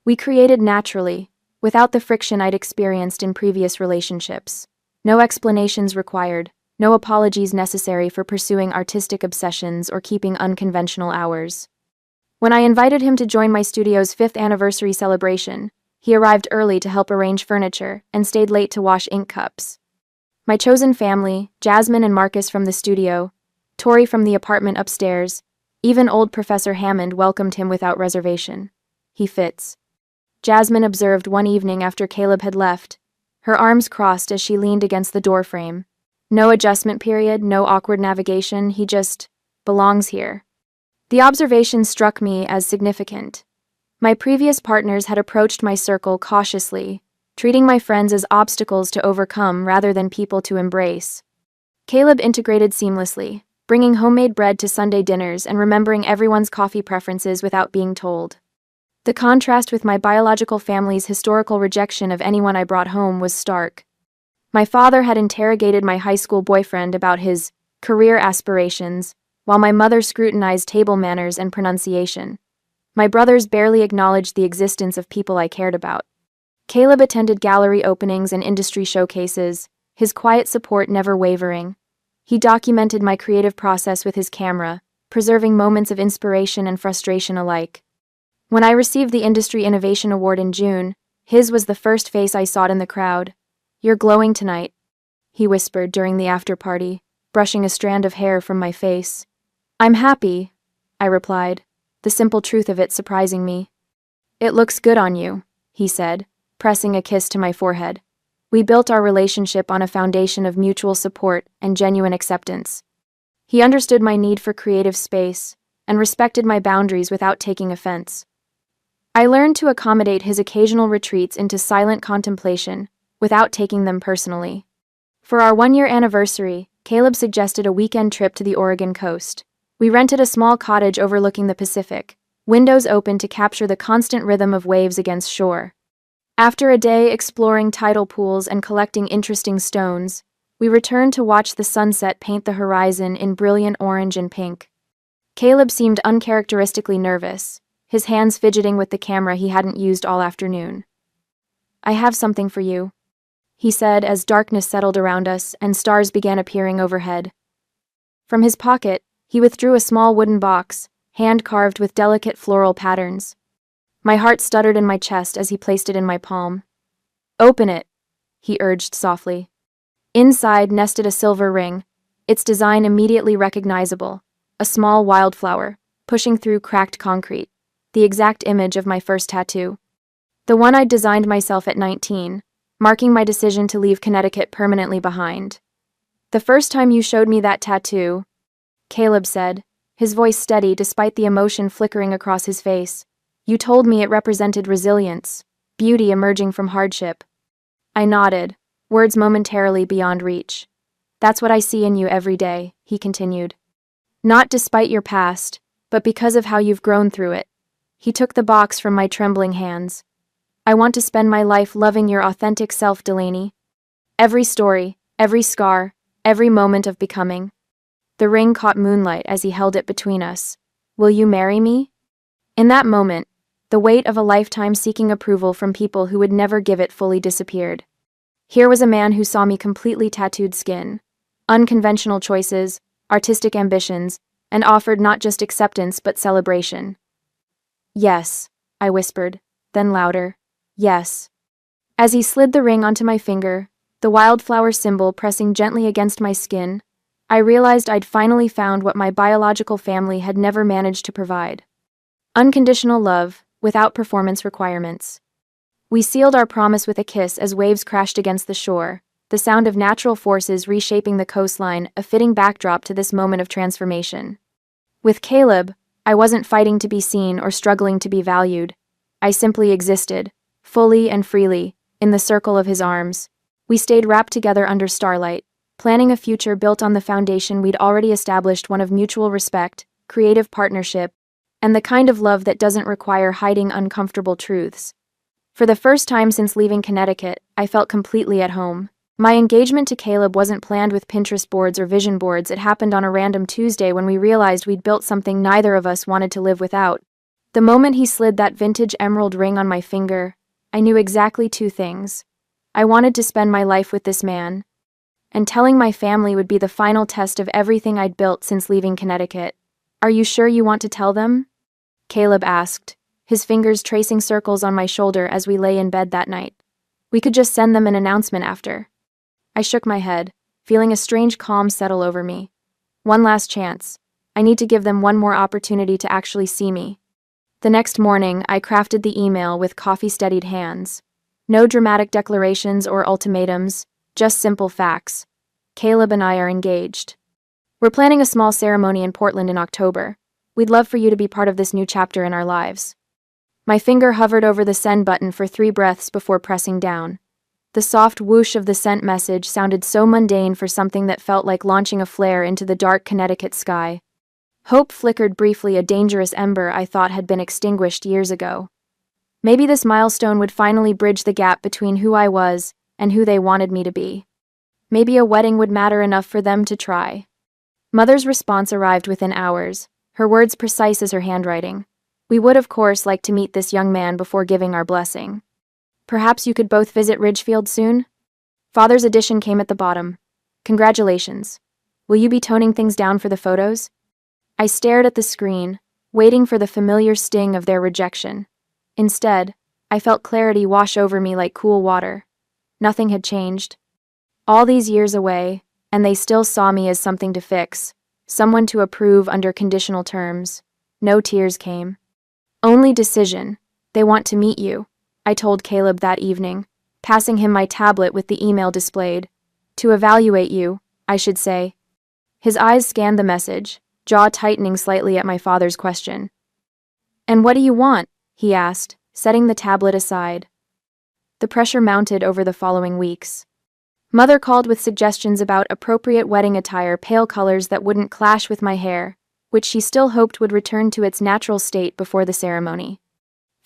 We created naturally, without the friction I'd experienced in previous relationships. No explanations required, no apologies necessary for pursuing artistic obsessions or keeping unconventional hours. When I invited him to join my studio's 5th anniversary celebration, he arrived early to help arrange furniture and stayed late to wash ink cups. My chosen family, Jasmine and Marcus from the studio, Tori from the apartment upstairs, even old Professor Hammond welcomed him without reservation. "He fits," Jasmine observed one evening after Caleb had left, her arms crossed as she leaned against the doorframe. "No adjustment period, no awkward navigation, he just belongs here." The observation struck me as significant. My previous partners had approached my circle cautiously, treating my friends as obstacles to overcome rather than people to embrace. Caleb integrated seamlessly, bringing homemade bread to Sunday dinners and remembering everyone's coffee preferences without being told. The contrast with my biological family's historical rejection of anyone I brought home was stark. My father had interrogated my high school boyfriend about his career aspirations, while my mother scrutinized table manners and pronunciation. My brothers barely acknowledged the existence of people I cared about. Caleb attended gallery openings and industry showcases, his quiet support never wavering. He documented my creative process with his camera, preserving moments of inspiration and frustration alike. When I received the Industry Innovation Award in June, his was the first face I saw in the crowd. "You're glowing tonight," he whispered during the after-party, brushing a strand of hair from my face. "I'm happy," I replied, the simple truth of it surprising me. "It looks good on you," he said, pressing a kiss to my forehead. We built our relationship on a foundation of mutual support and genuine acceptance. He understood my need for creative space and respected my boundaries without taking offense. I learned to accommodate his occasional retreats into silent contemplation without taking them personally. For our 1-year anniversary, Caleb suggested a weekend trip to the Oregon coast. We rented a small cottage overlooking the Pacific, windows open to capture the constant rhythm of waves against shore. After a day exploring tidal pools and collecting interesting stones, we returned to watch the sunset paint the horizon in brilliant orange and pink. Caleb seemed uncharacteristically nervous, his hands fidgeting with the camera he hadn't used all afternoon. "I have something for you," he said as darkness settled around us and stars began appearing overhead. From his pocket, he withdrew a small wooden box, hand-carved with delicate floral patterns. My heart stuttered in my chest as he placed it in my palm. "Open it," he urged softly. Inside nested a silver ring, its design immediately recognizable, a small wildflower, pushing through cracked concrete, the exact image of my first tattoo. The one I'd designed myself at 19, marking my decision to leave Connecticut permanently behind. "The first time you showed me that tattoo," Caleb said, his voice steady despite the emotion flickering across his face, "you told me it represented resilience, beauty emerging from hardship." I nodded, words momentarily beyond reach. "That's what I see in you every day," he continued. "Not despite your past, but because of how you've grown through it." He took the box from my trembling hands. "I want to spend my life loving your authentic self, Delaney. Every story, every scar, every moment of becoming." The ring caught moonlight as he held it between us. "Will you marry me?" In that moment, the weight of a lifetime seeking approval from people who would never give it fully disappeared. Here was a man who saw me completely tattooed skin, unconventional choices, artistic ambitions, and offered not just acceptance but celebration. "Yes," I whispered, then louder, "Yes." As he slid the ring onto my finger, the wildflower symbol pressing gently against my skin, I realized I'd finally found what my biological family had never managed to provide. Unconditional love, without performance requirements. We sealed our promise with a kiss as waves crashed against the shore, the sound of natural forces reshaping the coastline, a fitting backdrop to this moment of transformation. With Caleb, I wasn't fighting to be seen or struggling to be valued. I simply existed, fully and freely, in the circle of his arms. We stayed wrapped together under starlight, planning a future built on the foundation we'd already established, one of mutual respect, creative partnership, and the kind of love that doesn't require hiding uncomfortable truths. For the first time since leaving Connecticut, I felt completely at home. My engagement to Caleb wasn't planned with Pinterest boards or vision boards. It happened on a random Tuesday when we realized we'd built something neither of us wanted to live without. The moment he slid that vintage emerald ring on my finger, I knew exactly two things. I wanted to spend my life with this man, and telling my family would be the final test of everything I'd built since leaving Connecticut. "Are you sure you want to tell them?" Caleb asked, his fingers tracing circles on my shoulder as we lay in bed that night. "We could just send them an announcement after." I shook my head, feeling a strange calm settle over me. One last chance. I need to give them one more opportunity to actually see me. The next morning, I crafted the email with coffee-steadied hands. No dramatic declarations or ultimatums, just simple facts. Caleb and I are engaged. We're planning a small ceremony in Portland in October. We'd love for you to be part of this new chapter in our lives. My finger hovered over the send button for 3 breaths before pressing down. The soft whoosh of the sent message sounded so mundane for something that felt like launching a flare into the dark Connecticut sky. Hope flickered briefly, a dangerous ember I thought had been extinguished years ago. Maybe this milestone would finally bridge the gap between who I was and who they wanted me to be. Maybe a wedding would matter enough for them to try. Mother's response arrived within hours, her words precise as her handwriting. "We would, of course, like to meet this young man before giving our blessing. Perhaps you could both visit Ridgefield soon?" Father's addition came at the bottom. "Congratulations. Will you be toning things down for the photos?" I stared at the screen, waiting for the familiar sting of their rejection. Instead, I felt clarity wash over me like cool water. Nothing had changed. All these years away, and they still saw me as something to fix, someone to approve under conditional terms. No tears came. Only decision. They want to meet you, I told Caleb that evening, passing him my tablet with the email displayed. To evaluate you, I should say. His eyes scanned the message, jaw tightening slightly at my father's question. And what do you want? He asked, setting the tablet aside. The pressure mounted over the following weeks. Mother called with suggestions about appropriate wedding attire, pale colors that wouldn't clash with my hair, which she still hoped would return to its natural state before the ceremony.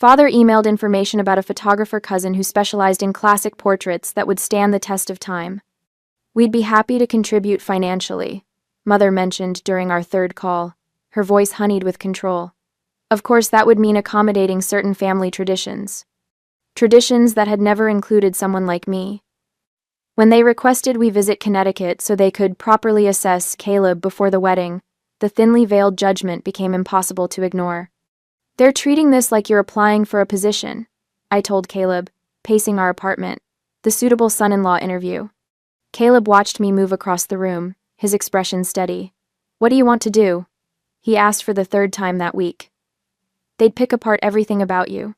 Father emailed information about a photographer cousin who specialized in classic portraits that would stand the test of time. We'd be happy to contribute financially, Mother mentioned during our third call, her voice honeyed with control. Of course, that would mean accommodating certain family traditions. Traditions that had never included someone like me. When they requested we visit Connecticut so they could properly assess Caleb before the wedding, the thinly veiled judgment became impossible to ignore. They're treating this like you're applying for a position, I told Caleb, pacing our apartment, the suitable son-in-law interview. Caleb watched me move across the room, his expression steady. What do you want to do? He asked for the third time that week. They'd pick apart everything about you.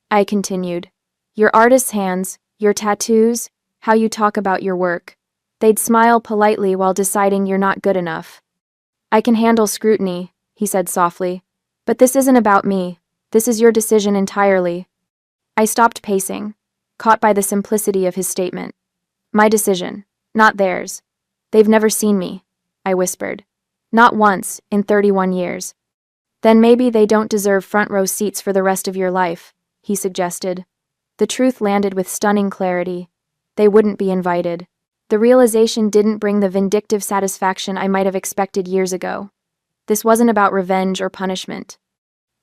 I continued. Your artist's hands, your tattoos, how you talk about your work. They'd smile politely while deciding you're not good enough. I can handle scrutiny, he said softly. But this isn't about me. This is your decision entirely. I stopped pacing, caught by the simplicity of his statement. My decision, not theirs. They've never seen me, I whispered. Not once, in 31 years. Then maybe they don't deserve front row seats for the rest of your life, he suggested. The truth landed with stunning clarity. They wouldn't be invited. The realization didn't bring the vindictive satisfaction I might have expected years ago. This wasn't about revenge or punishment.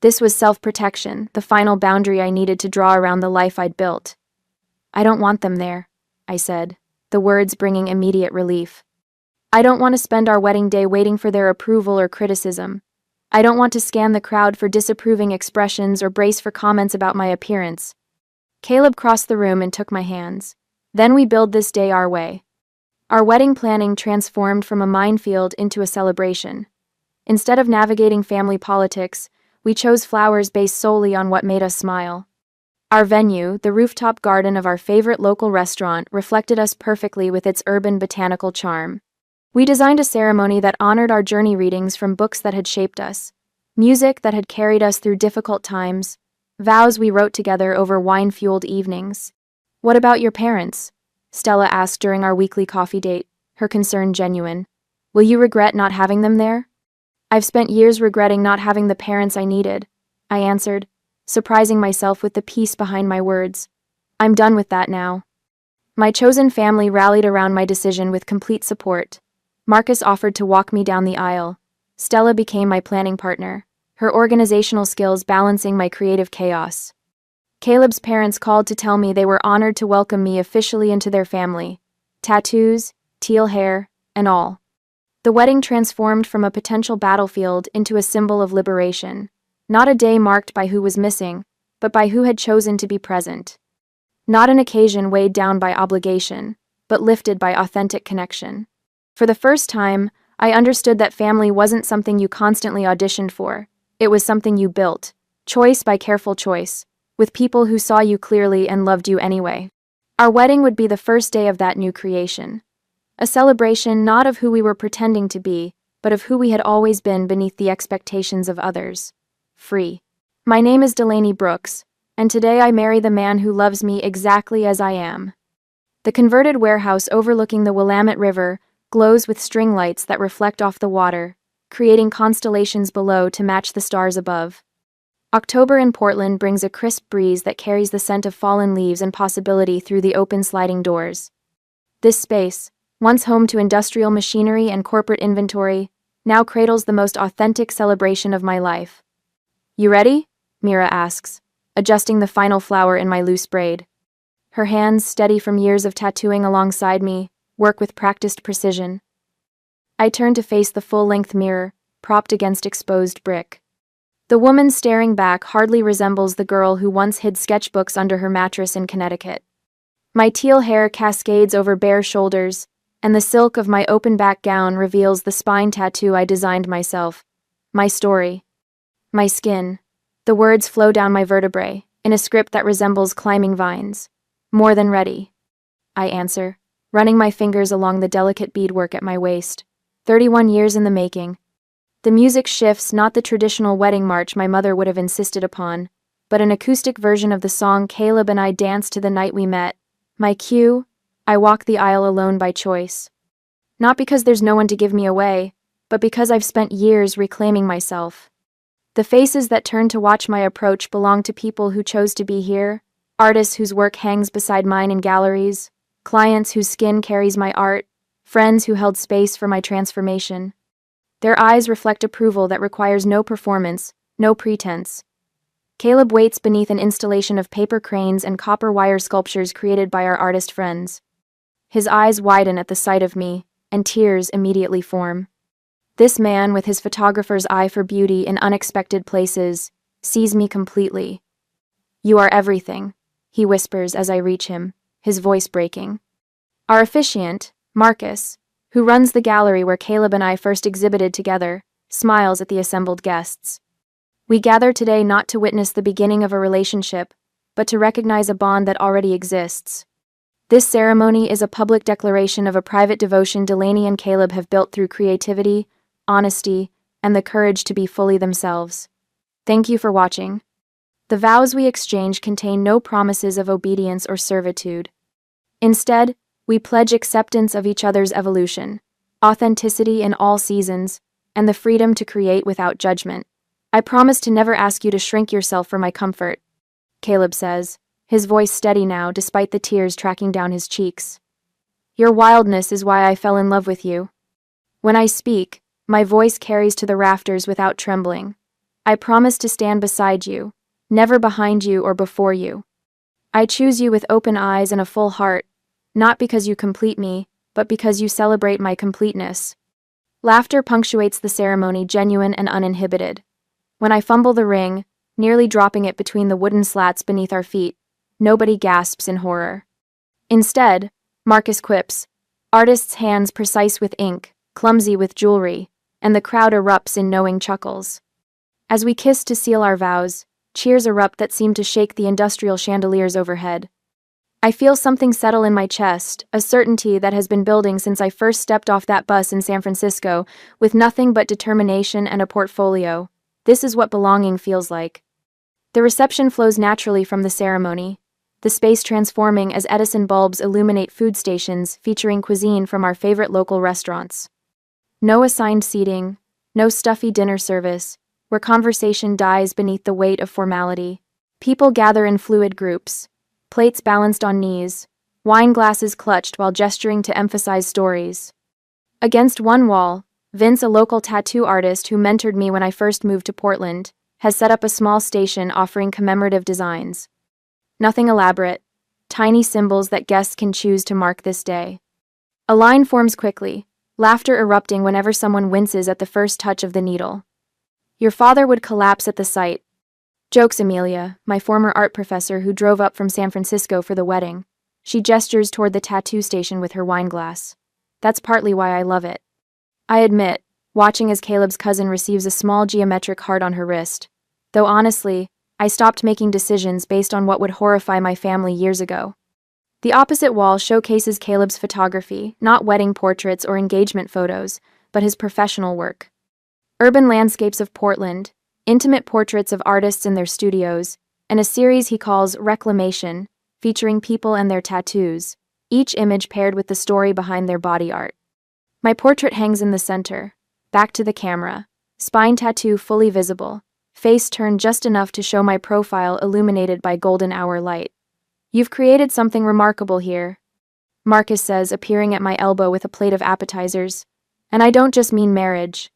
This was self-protection, the final boundary I needed to draw around the life I'd built. I don't want them there, I said, the words bringing immediate relief. I don't want to spend our wedding day waiting for their approval or criticism. I don't want to scan the crowd for disapproving expressions or brace for comments about my appearance. Caleb crossed the room and took my hands. Then we build this day our way. Our wedding planning transformed from a minefield into a celebration. Instead of navigating family politics, we chose flowers based solely on what made us smile. Our venue, the rooftop garden of our favorite local restaurant, reflected us perfectly with its urban botanical charm. We designed a ceremony that honored our journey readings from books that had shaped us, music that had carried us through difficult times, vows we wrote together over wine-fueled evenings. What about your parents? Stella asked during our weekly coffee date, her concern genuine. Will you regret not having them there? I've spent years regretting not having the parents I needed, I answered, surprising myself with the peace behind my words. I'm done with that now. My chosen family rallied around my decision with complete support. Marcus offered to walk me down the aisle. Stella became my planning partner, her organizational skills balancing my creative chaos. Caleb's parents called to tell me they were honored to welcome me officially into their family. Tattoos, teal hair, and all. The wedding transformed from a potential battlefield into a symbol of liberation. Not a day marked by who was missing, but by who had chosen to be present. Not an occasion weighed down by obligation, but lifted by authentic connection. For the first time, I understood that family wasn't something you constantly auditioned for. It was something you built, choice by careful choice, with people who saw you clearly and loved you anyway. Our wedding would be the first day of that new creation. A celebration not of who we were pretending to be, but of who we had always been beneath the expectations of others. Free. My name is Delaney Brooks, and today I marry the man who loves me exactly as I am. The converted warehouse overlooking the Willamette River glows with string lights that reflect off the water, creating constellations below to match the stars above. October in Portland brings a crisp breeze that carries the scent of fallen leaves and possibility through the open sliding doors. This space, once home to industrial machinery and corporate inventory, now cradles the most authentic celebration of my life. You ready? Mira asks, adjusting the final flower in my loose braid. Her hands, steady from years of tattooing alongside me, work with practiced precision. I turn to face the full-length mirror, propped against exposed brick. The woman staring back hardly resembles the girl who once hid sketchbooks under her mattress in Connecticut. My teal hair cascades over bare shoulders, and the silk of my open-back gown reveals the spine tattoo I designed myself. My story. My skin. The words flow down my vertebrae, in a script that resembles climbing vines. More than ready, I answer, running my fingers along the delicate beadwork at my waist. 31 years in the making. The music shifts, not the traditional wedding march my mother would have insisted upon, but an acoustic version of the song Caleb and I danced to the night we met. My cue, I walk the aisle alone by choice. Not because there's no one to give me away, but because I've spent years reclaiming myself. The faces that turn to watch my approach belong to people who chose to be here, artists whose work hangs beside mine in galleries, clients whose skin carries my art, friends who held space for my transformation. Their eyes reflect approval that requires no performance, no pretense. Caleb waits beneath an installation of paper cranes and copper wire sculptures created by our artist friends. His eyes widen at the sight of me, and tears immediately form. This man, with his photographer's eye for beauty in unexpected places, sees me completely. "You are everything," he whispers as I reach him, his voice breaking. Our officiant, Marcus, who runs the gallery where Caleb and I first exhibited together, smiles at the assembled guests. We gather today not to witness the beginning of a relationship, but to recognize a bond that already exists. This ceremony is a public declaration of a private devotion Delaney and Caleb have built through creativity, honesty, and the courage to be fully themselves. Thank you for watching. The vows we exchange contain no promises of obedience or servitude. Instead, we pledge acceptance of each other's evolution, authenticity in all seasons, and the freedom to create without judgment. I promise to never ask you to shrink yourself for my comfort, Caleb says, his voice steady now despite the tears tracking down his cheeks. Your wildness is why I fell in love with you. When I speak, my voice carries to the rafters without trembling. I promise to stand beside you, never behind you or before you. I choose you with open eyes and a full heart, not because you complete me, but because you celebrate my completeness. Laughter punctuates the ceremony, genuine and uninhibited. When I fumble the ring, nearly dropping it between the wooden slats beneath our feet, nobody gasps in horror. Instead, Marcus quips, artist's hands precise with ink, clumsy with jewelry, and the crowd erupts in knowing chuckles. As we kiss to seal our vows, cheers erupt that seem to shake the industrial chandeliers overhead. I feel something settle in my chest, a certainty that has been building since I first stepped off that bus in San Francisco, with nothing but determination and a portfolio. This is what belonging feels like. The reception flows naturally from the ceremony, the space transforming as Edison bulbs illuminate food stations featuring cuisine from our favorite local restaurants. No assigned seating, no stuffy dinner service, where conversation dies beneath the weight of formality. People gather in fluid groups, plates balanced on knees, wine glasses clutched while gesturing to emphasize stories. Against one wall, Vince, a local tattoo artist who mentored me when I first moved to Portland, has set up a small station offering commemorative designs. Nothing elaborate, tiny symbols that guests can choose to mark this day. A line forms quickly, laughter erupting whenever someone winces at the first touch of the needle. Your father would collapse at the sight, jokes Amelia, my former art professor who drove up from San Francisco for the wedding. She gestures toward the tattoo station with her wine glass. That's partly why I love it. I admit, watching as Caleb's cousin receives a small geometric heart on her wrist. Though honestly, I stopped making decisions based on what would horrify my family years ago. The opposite wall showcases Caleb's photography, not wedding portraits or engagement photos, but his professional work. Urban landscapes of Portland, intimate portraits of artists in their studios, and a series he calls Reclamation, featuring people and their tattoos, each image paired with the story behind their body art. My portrait hangs in the center, back to the camera, spine tattoo fully visible, face turned just enough to show my profile illuminated by golden hour light. You've created something remarkable here, Marcus says, appearing at my elbow with a plate of appetizers. And I don't just mean marriage.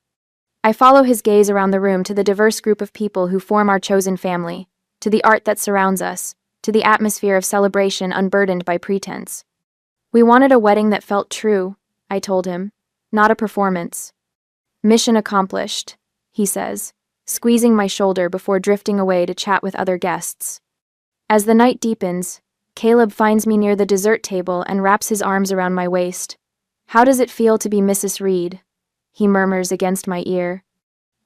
I follow his gaze around the room to the diverse group of people who form our chosen family, to the art that surrounds us, to the atmosphere of celebration unburdened by pretense. We wanted a wedding that felt true, I told him, not a performance. Mission accomplished, he says, squeezing my shoulder before drifting away to chat with other guests. As the night deepens, Caleb finds me near the dessert table and wraps his arms around my waist. "How does it feel to be Mrs. Reed?" he murmurs against my ear.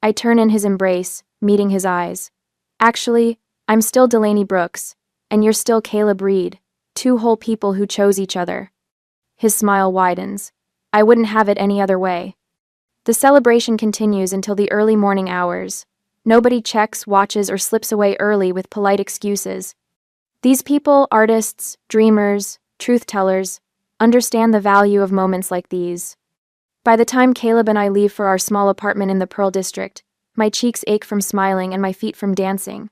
I turn in his embrace, meeting his eyes. "Actually, I'm still Delaney Brooks, and you're still Caleb Reed, two whole people who chose each other." His smile widens. "I wouldn't have it any other way." The celebration continues until the early morning hours. Nobody checks, watches, or slips away early with polite excuses. These people, artists, dreamers, truth-tellers, understand the value of moments like these. By the time Caleb and I leave for our small apartment in the Pearl District, my cheeks ache from smiling and my feet from dancing.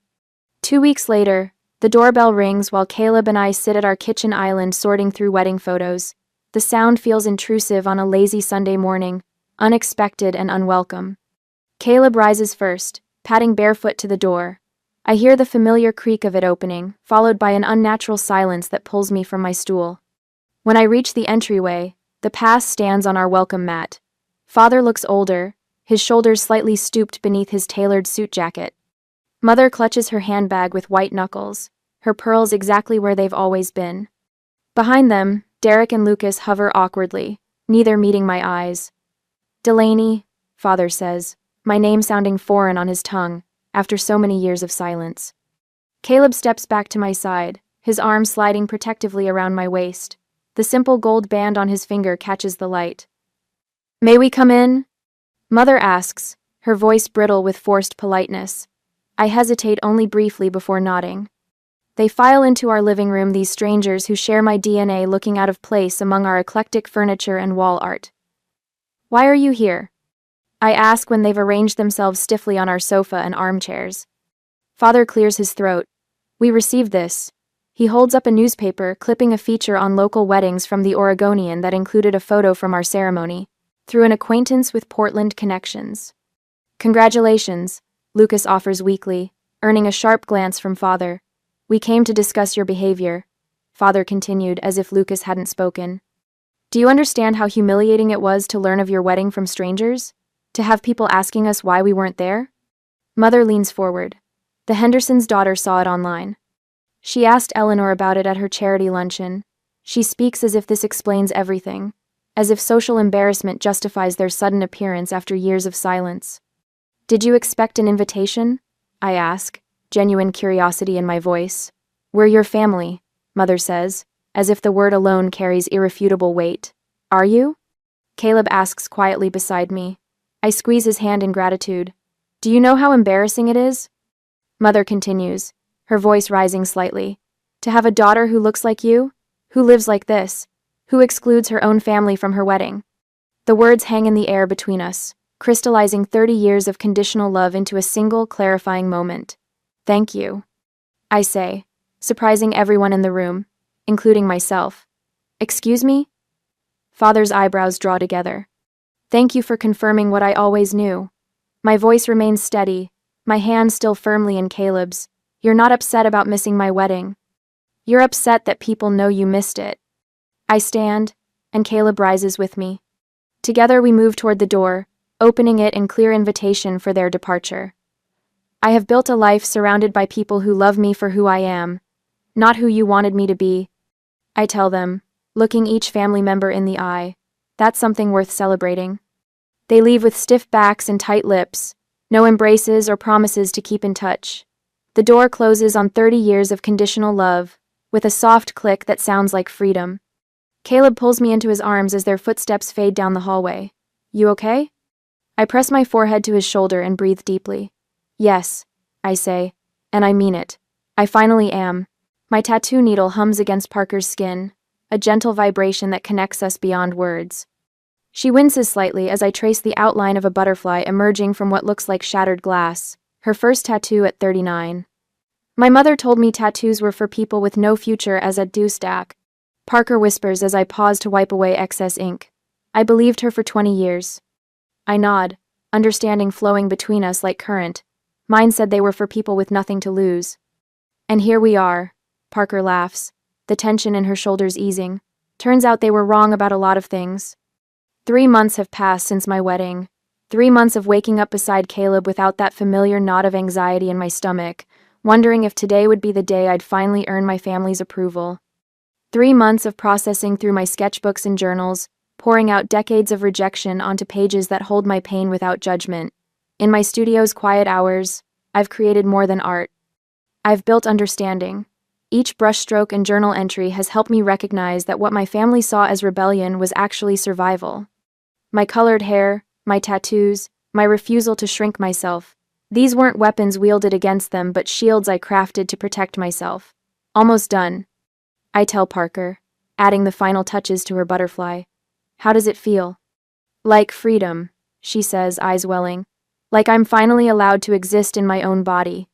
2 weeks later, the doorbell rings while Caleb and I sit at our kitchen island sorting through wedding photos. The sound feels intrusive on a lazy Sunday morning, unexpected and unwelcome. Caleb rises first, padding barefoot to the door. I hear the familiar creak of it opening, followed by an unnatural silence that pulls me from my stool. When I reach the entryway, the past stands on our welcome mat. Father looks older, his shoulders slightly stooped beneath his tailored suit jacket. Mother clutches her handbag with white knuckles, her pearls exactly where they've always been. Behind them, Derek and Lucas hover awkwardly, neither meeting my eyes. "Delaney," Father says, my name sounding foreign on his tongue, after so many years of silence. Caleb steps back to my side, his arm sliding protectively around my waist. The simple gold band on his finger catches the light. "May we come in?" Mother asks, her voice brittle with forced politeness. I hesitate only briefly before nodding. They file into our living room, these strangers who share my DNA looking out of place among our eclectic furniture and wall art. "Why are you here?" I ask when they've arranged themselves stiffly on our sofa and armchairs. Father clears his throat. "We received this." He holds up a newspaper, clipping a feature on local weddings from the Oregonian that included a photo from our ceremony, through an acquaintance with Portland connections. "Congratulations," Lucas offers weakly, earning a sharp glance from Father. "We came to discuss your behavior," Father continued as if Lucas hadn't spoken. "Do you understand how humiliating it was to learn of your wedding from strangers? To have people asking us why we weren't there?" Mother leans forward. "The Hendersons' daughter saw it online. She asked Eleanor about it at her charity luncheon. She speaks as if this explains everything, as if social embarrassment justifies their sudden appearance after years of silence." "Did you expect an invitation?" I ask, genuine curiosity in my voice. "We're your family," Mother says, as if the word alone carries irrefutable weight. "Are you?" Caleb asks quietly beside me. I squeeze his hand in gratitude. "Do you know how embarrassing it is?" Mother continues, her voice rising slightly. "To have a daughter who looks like you, who lives like this, who excludes her own family from her wedding." The words hang in the air between us, crystallizing 30 years of conditional love into a single, clarifying moment. "Thank you," I say, surprising everyone in the room, including myself. "Excuse me?" Father's eyebrows draw together. "Thank you for confirming what I always knew." My voice remains steady, my hand still firmly in Caleb's. "You're not upset about missing my wedding. You're upset that people know you missed it." I stand, and Caleb rises with me. Together we move toward the door, opening it in clear invitation for their departure. "I have built a life surrounded by people who love me for who I am, not who you wanted me to be," I tell them, looking each family member in the eye. That's something worth celebrating. They leave with stiff backs and tight lips, no embraces or promises to keep in touch. The door closes on 30 years of conditional love, with a soft click that sounds like freedom. Caleb pulls me into his arms as their footsteps fade down the hallway. "You okay?" I press my forehead to his shoulder and breathe deeply. "Yes," I say, and I mean it. I finally am. My tattoo needle hums against Parker's skin, a gentle vibration that connects us beyond words. She winces slightly as I trace the outline of a butterfly emerging from what looks like shattered glass, her first tattoo at 39. "My mother told me tattoos were for people with no future as a stack," Parker whispers as I pause to wipe away excess ink. "I believed her for 20 years. I nod, understanding flowing between us like current. Mine said they were for people with nothing to lose. "And here we are," Parker laughs, the tension in her shoulders easing. "Turns out they were wrong about a lot of things. 3 months have passed since my wedding, 3 months of waking up beside Caleb without that familiar knot of anxiety in my stomach, wondering if today would be the day I'd finally earn my family's approval. 3 months of processing through my sketchbooks and journals, pouring out decades of rejection onto pages that hold my pain without judgment. In my studio's quiet hours, I've created more than art. I've built understanding. Each brushstroke and journal entry has helped me recognize that what my family saw as rebellion was actually survival. My colored hair, my tattoos, my refusal to shrink myself. These weren't weapons wielded against them, but shields I crafted to protect myself. Almost done, I tell Parker, adding the final touches to her butterfly. How does it feel? Like freedom, she says, eyes welling. Like I'm finally allowed to exist in my own body.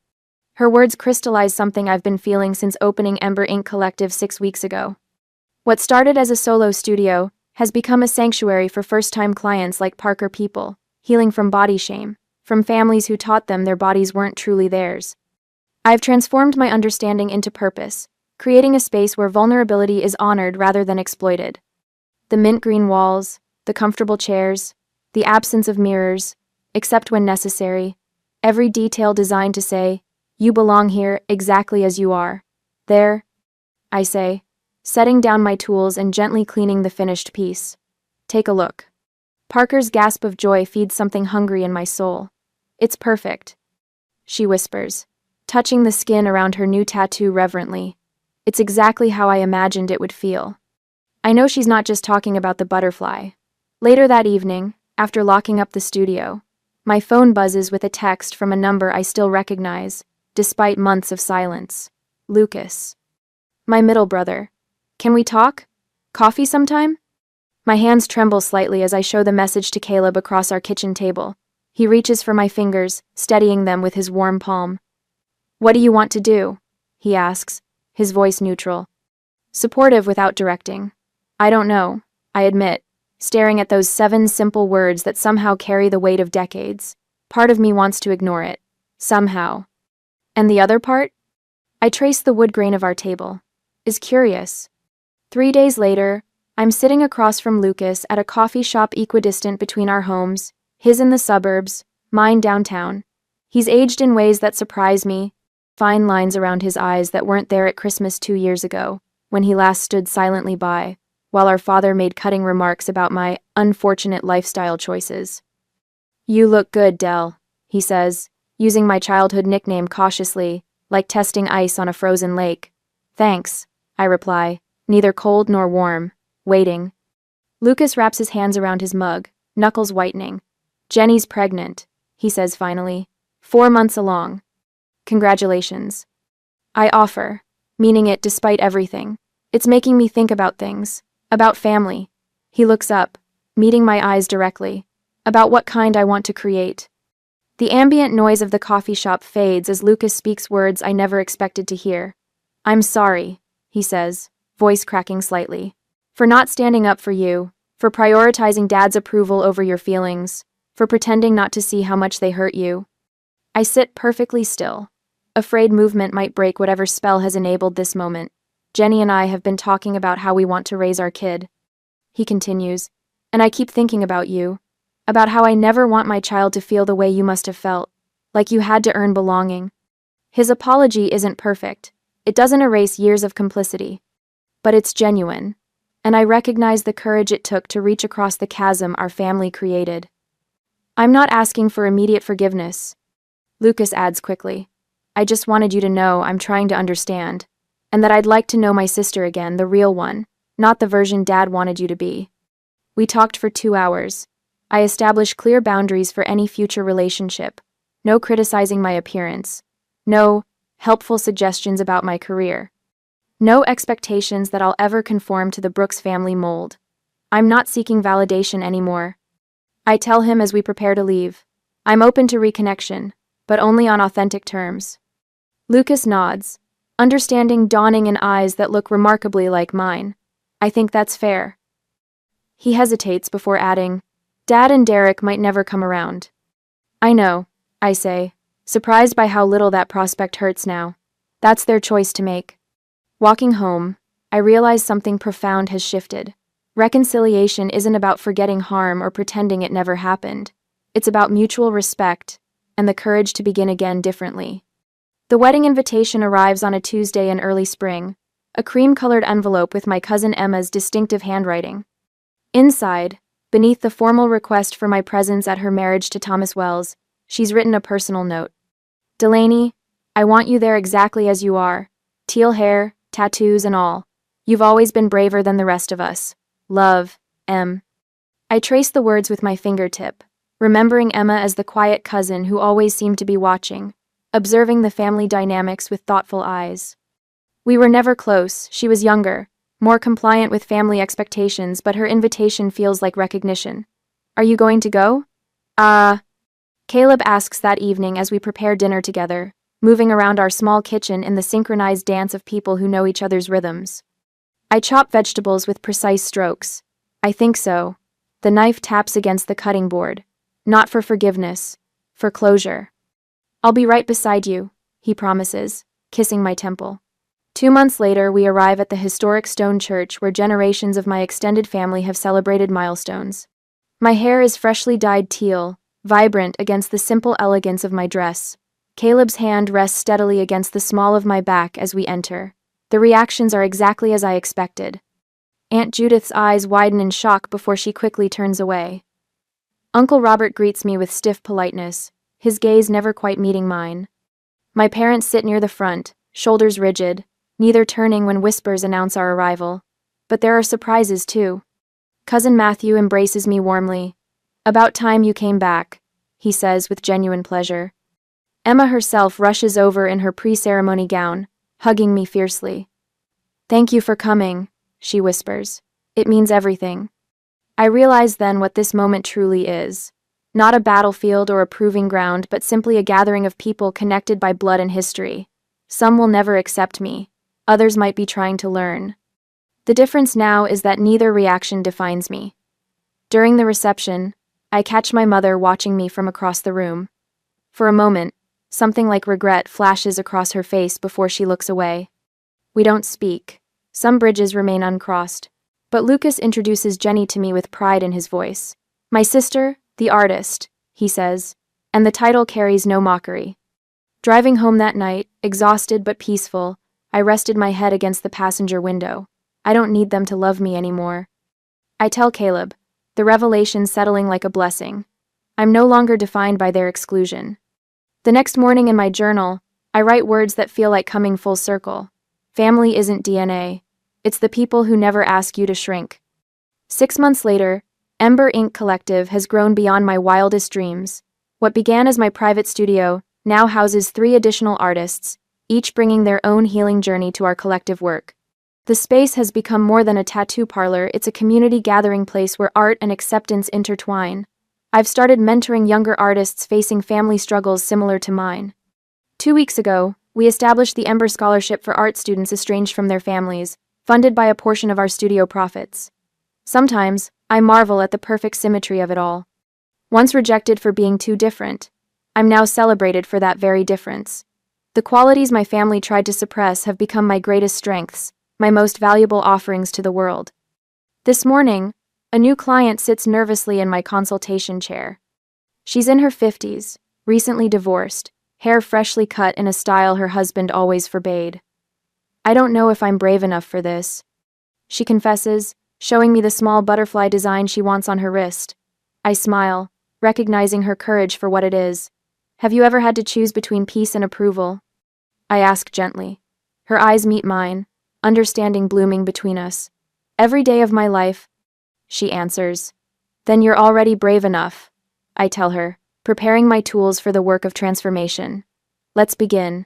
Her words crystallize something I've been feeling since opening Ember Ink Collective 6 weeks ago. What started as a solo studio has become a sanctuary for first-time clients like Parker people, healing from body shame, from families who taught them their bodies weren't truly theirs. I've transformed my understanding into purpose, creating a space where vulnerability is honored rather than exploited. The mint green walls, the comfortable chairs, the absence of mirrors, except when necessary, every detail designed to say, "You belong here exactly as you are." There, I say, setting down my tools and gently cleaning the finished piece. Take a look. Parker's gasp of joy feeds something hungry in my soul. It's perfect, she whispers, touching the skin around her new tattoo reverently. It's exactly how I imagined it would feel. I know she's not just talking about the butterfly. Later that evening, after locking up the studio, my phone buzzes with a text from a number I still recognize, despite months of silence. Lucas. My middle brother. Can we talk? Coffee sometime? My hands tremble slightly as I show the message to Caleb across our kitchen table. He reaches for my fingers, steadying them with his warm palm. What do you want to do? He asks, his voice neutral. Supportive without directing. I don't know, I admit, staring at those 7 simple words that somehow carry the weight of decades. Part of me wants to ignore it. Somehow. And the other part? I trace the wood grain of our table. Is curious. 3 days later, I'm sitting across from Lucas at a coffee shop equidistant between our homes, his in the suburbs, mine downtown. He's aged in ways that surprise me, fine lines around his eyes that weren't there at Christmas 2 years ago, when he last stood silently by, while our father made cutting remarks about my unfortunate lifestyle choices. You look good, Del, he says, using my childhood nickname cautiously, like testing ice on a frozen lake. Thanks, I reply, neither cold nor warm, waiting. Lucas wraps his hands around his mug, knuckles whitening. Jenny's pregnant, he says finally. 4 months along. Congratulations. I offer, meaning it despite everything. It's making me think about things, about family. He looks up, meeting my eyes directly, about what kind I want to create. The ambient noise of the coffee shop fades as Lucas speaks words I never expected to hear. I'm sorry, he says, voice cracking slightly, for not standing up for you, for prioritizing Dad's approval over your feelings, for pretending not to see how much they hurt you. I sit perfectly still, afraid movement might break whatever spell has enabled this moment. Jenny and I have been talking about how we want to raise our kid. He continues, and I keep thinking about you, about how I never want my child to feel the way you must have felt, like you had to earn belonging. His apology isn't perfect. It doesn't erase years of complicity. But it's genuine, and I recognize the courage it took to reach across the chasm our family created. I'm not asking for immediate forgiveness, Lucas adds quickly. I just wanted you to know I'm trying to understand, and that I'd like to know my sister again, the real one, not the version Dad wanted you to be. We talked for 2 hours. I established clear boundaries for any future relationship. No criticizing my appearance. No helpful suggestions about my career. No expectations that I'll ever conform to the Brooks family mold. I'm not seeking validation anymore. I tell him as we prepare to leave. I'm open to reconnection, but only on authentic terms. Lucas nods, understanding dawning in eyes that look remarkably like mine. I think that's fair. He hesitates before adding, Dad and Derek might never come around. I know, I say, surprised by how little that prospect hurts now. That's their choice to make. Walking home, I realize something profound has shifted. Reconciliation isn't about forgetting harm or pretending it never happened. It's about mutual respect and the courage to begin again differently. The wedding invitation arrives on a Tuesday in early spring, a cream-colored envelope with my cousin Emma's distinctive handwriting. Inside, beneath the formal request for my presence at her marriage to Thomas Wells, she's written a personal note. Delaney, I want you there exactly as you are. Teal hair, tattoos and all. You've always been braver than the rest of us. Love, M. I traced the words with my fingertip, remembering Emma as the quiet cousin who always seemed to be watching, observing the family dynamics with thoughtful eyes. We were never close. She was younger, more compliant with family expectations, but her invitation feels like recognition. Are you going to go? Caleb asks that evening as we prepare dinner together, moving around our small kitchen in the synchronized dance of people who know each other's rhythms. I chop vegetables with precise strokes. I think so. The knife taps against the cutting board. Not for forgiveness, for closure. I'll be right beside you, he promises, kissing my temple. 2 months later, we arrive at the historic stone church where generations of my extended family have celebrated milestones. My hair is freshly dyed teal, vibrant against the simple elegance of my dress. Caleb's hand rests steadily against the small of my back as we enter. The reactions are exactly as I expected. Aunt Judith's eyes widen in shock before she quickly turns away. Uncle Robert greets me with stiff politeness, his gaze never quite meeting mine. My parents sit near the front, shoulders rigid, neither turning when whispers announce our arrival. But there are surprises too. Cousin Matthew embraces me warmly. About time you came back, he says with genuine pleasure. Emma herself rushes over in her pre-ceremony gown, hugging me fiercely. Thank you for coming, she whispers. It means everything. I realize then what this moment truly is. Not a battlefield or a proving ground, but simply a gathering of people connected by blood and history. Some will never accept me. Others might be trying to learn. The difference now is that neither reaction defines me. During the reception, I catch my mother watching me from across the room. For a moment, something like regret flashes across her face before she looks away. We don't speak. Some bridges remain uncrossed. But Lucas introduces Jenny to me with pride in his voice. My sister, the artist, he says, and the title carries no mockery. Driving home that night, exhausted but peaceful, I rested my head against the passenger window. I don't need them to love me anymore. I tell Caleb, the revelation settling like a blessing. I'm no longer defined by their exclusion. The next morning in my journal, I write words that feel like coming full circle. Family isn't DNA. It's the people who never ask you to shrink. 6 months later, Ember Ink Collective has grown beyond my wildest dreams. What began as my private studio now houses 3 additional artists, each bringing their own healing journey to our collective work. The space has become more than a tattoo parlor, it's a community gathering place where art and acceptance intertwine. I've started mentoring younger artists facing family struggles similar to mine. 2 weeks ago, we established the Ember Scholarship for art students estranged from their families, funded by a portion of our studio profits. Sometimes, I marvel at the perfect symmetry of it all. Once rejected for being too different, I'm now celebrated for that very difference. The qualities my family tried to suppress have become my greatest strengths, my most valuable offerings to the world. This morning, a new client sits nervously in my consultation chair. She's in her 50s, recently divorced, hair freshly cut in a style her husband always forbade. I don't know if I'm brave enough for this, she confesses, showing me the small butterfly design she wants on her wrist. I smile, recognizing her courage for what it is. Have you ever had to choose between peace and approval? I ask gently. Her eyes meet mine, understanding blooming between us. Every day of my life, she answers. Then you're already brave enough, I tell her, preparing my tools for the work of transformation. Let's begin.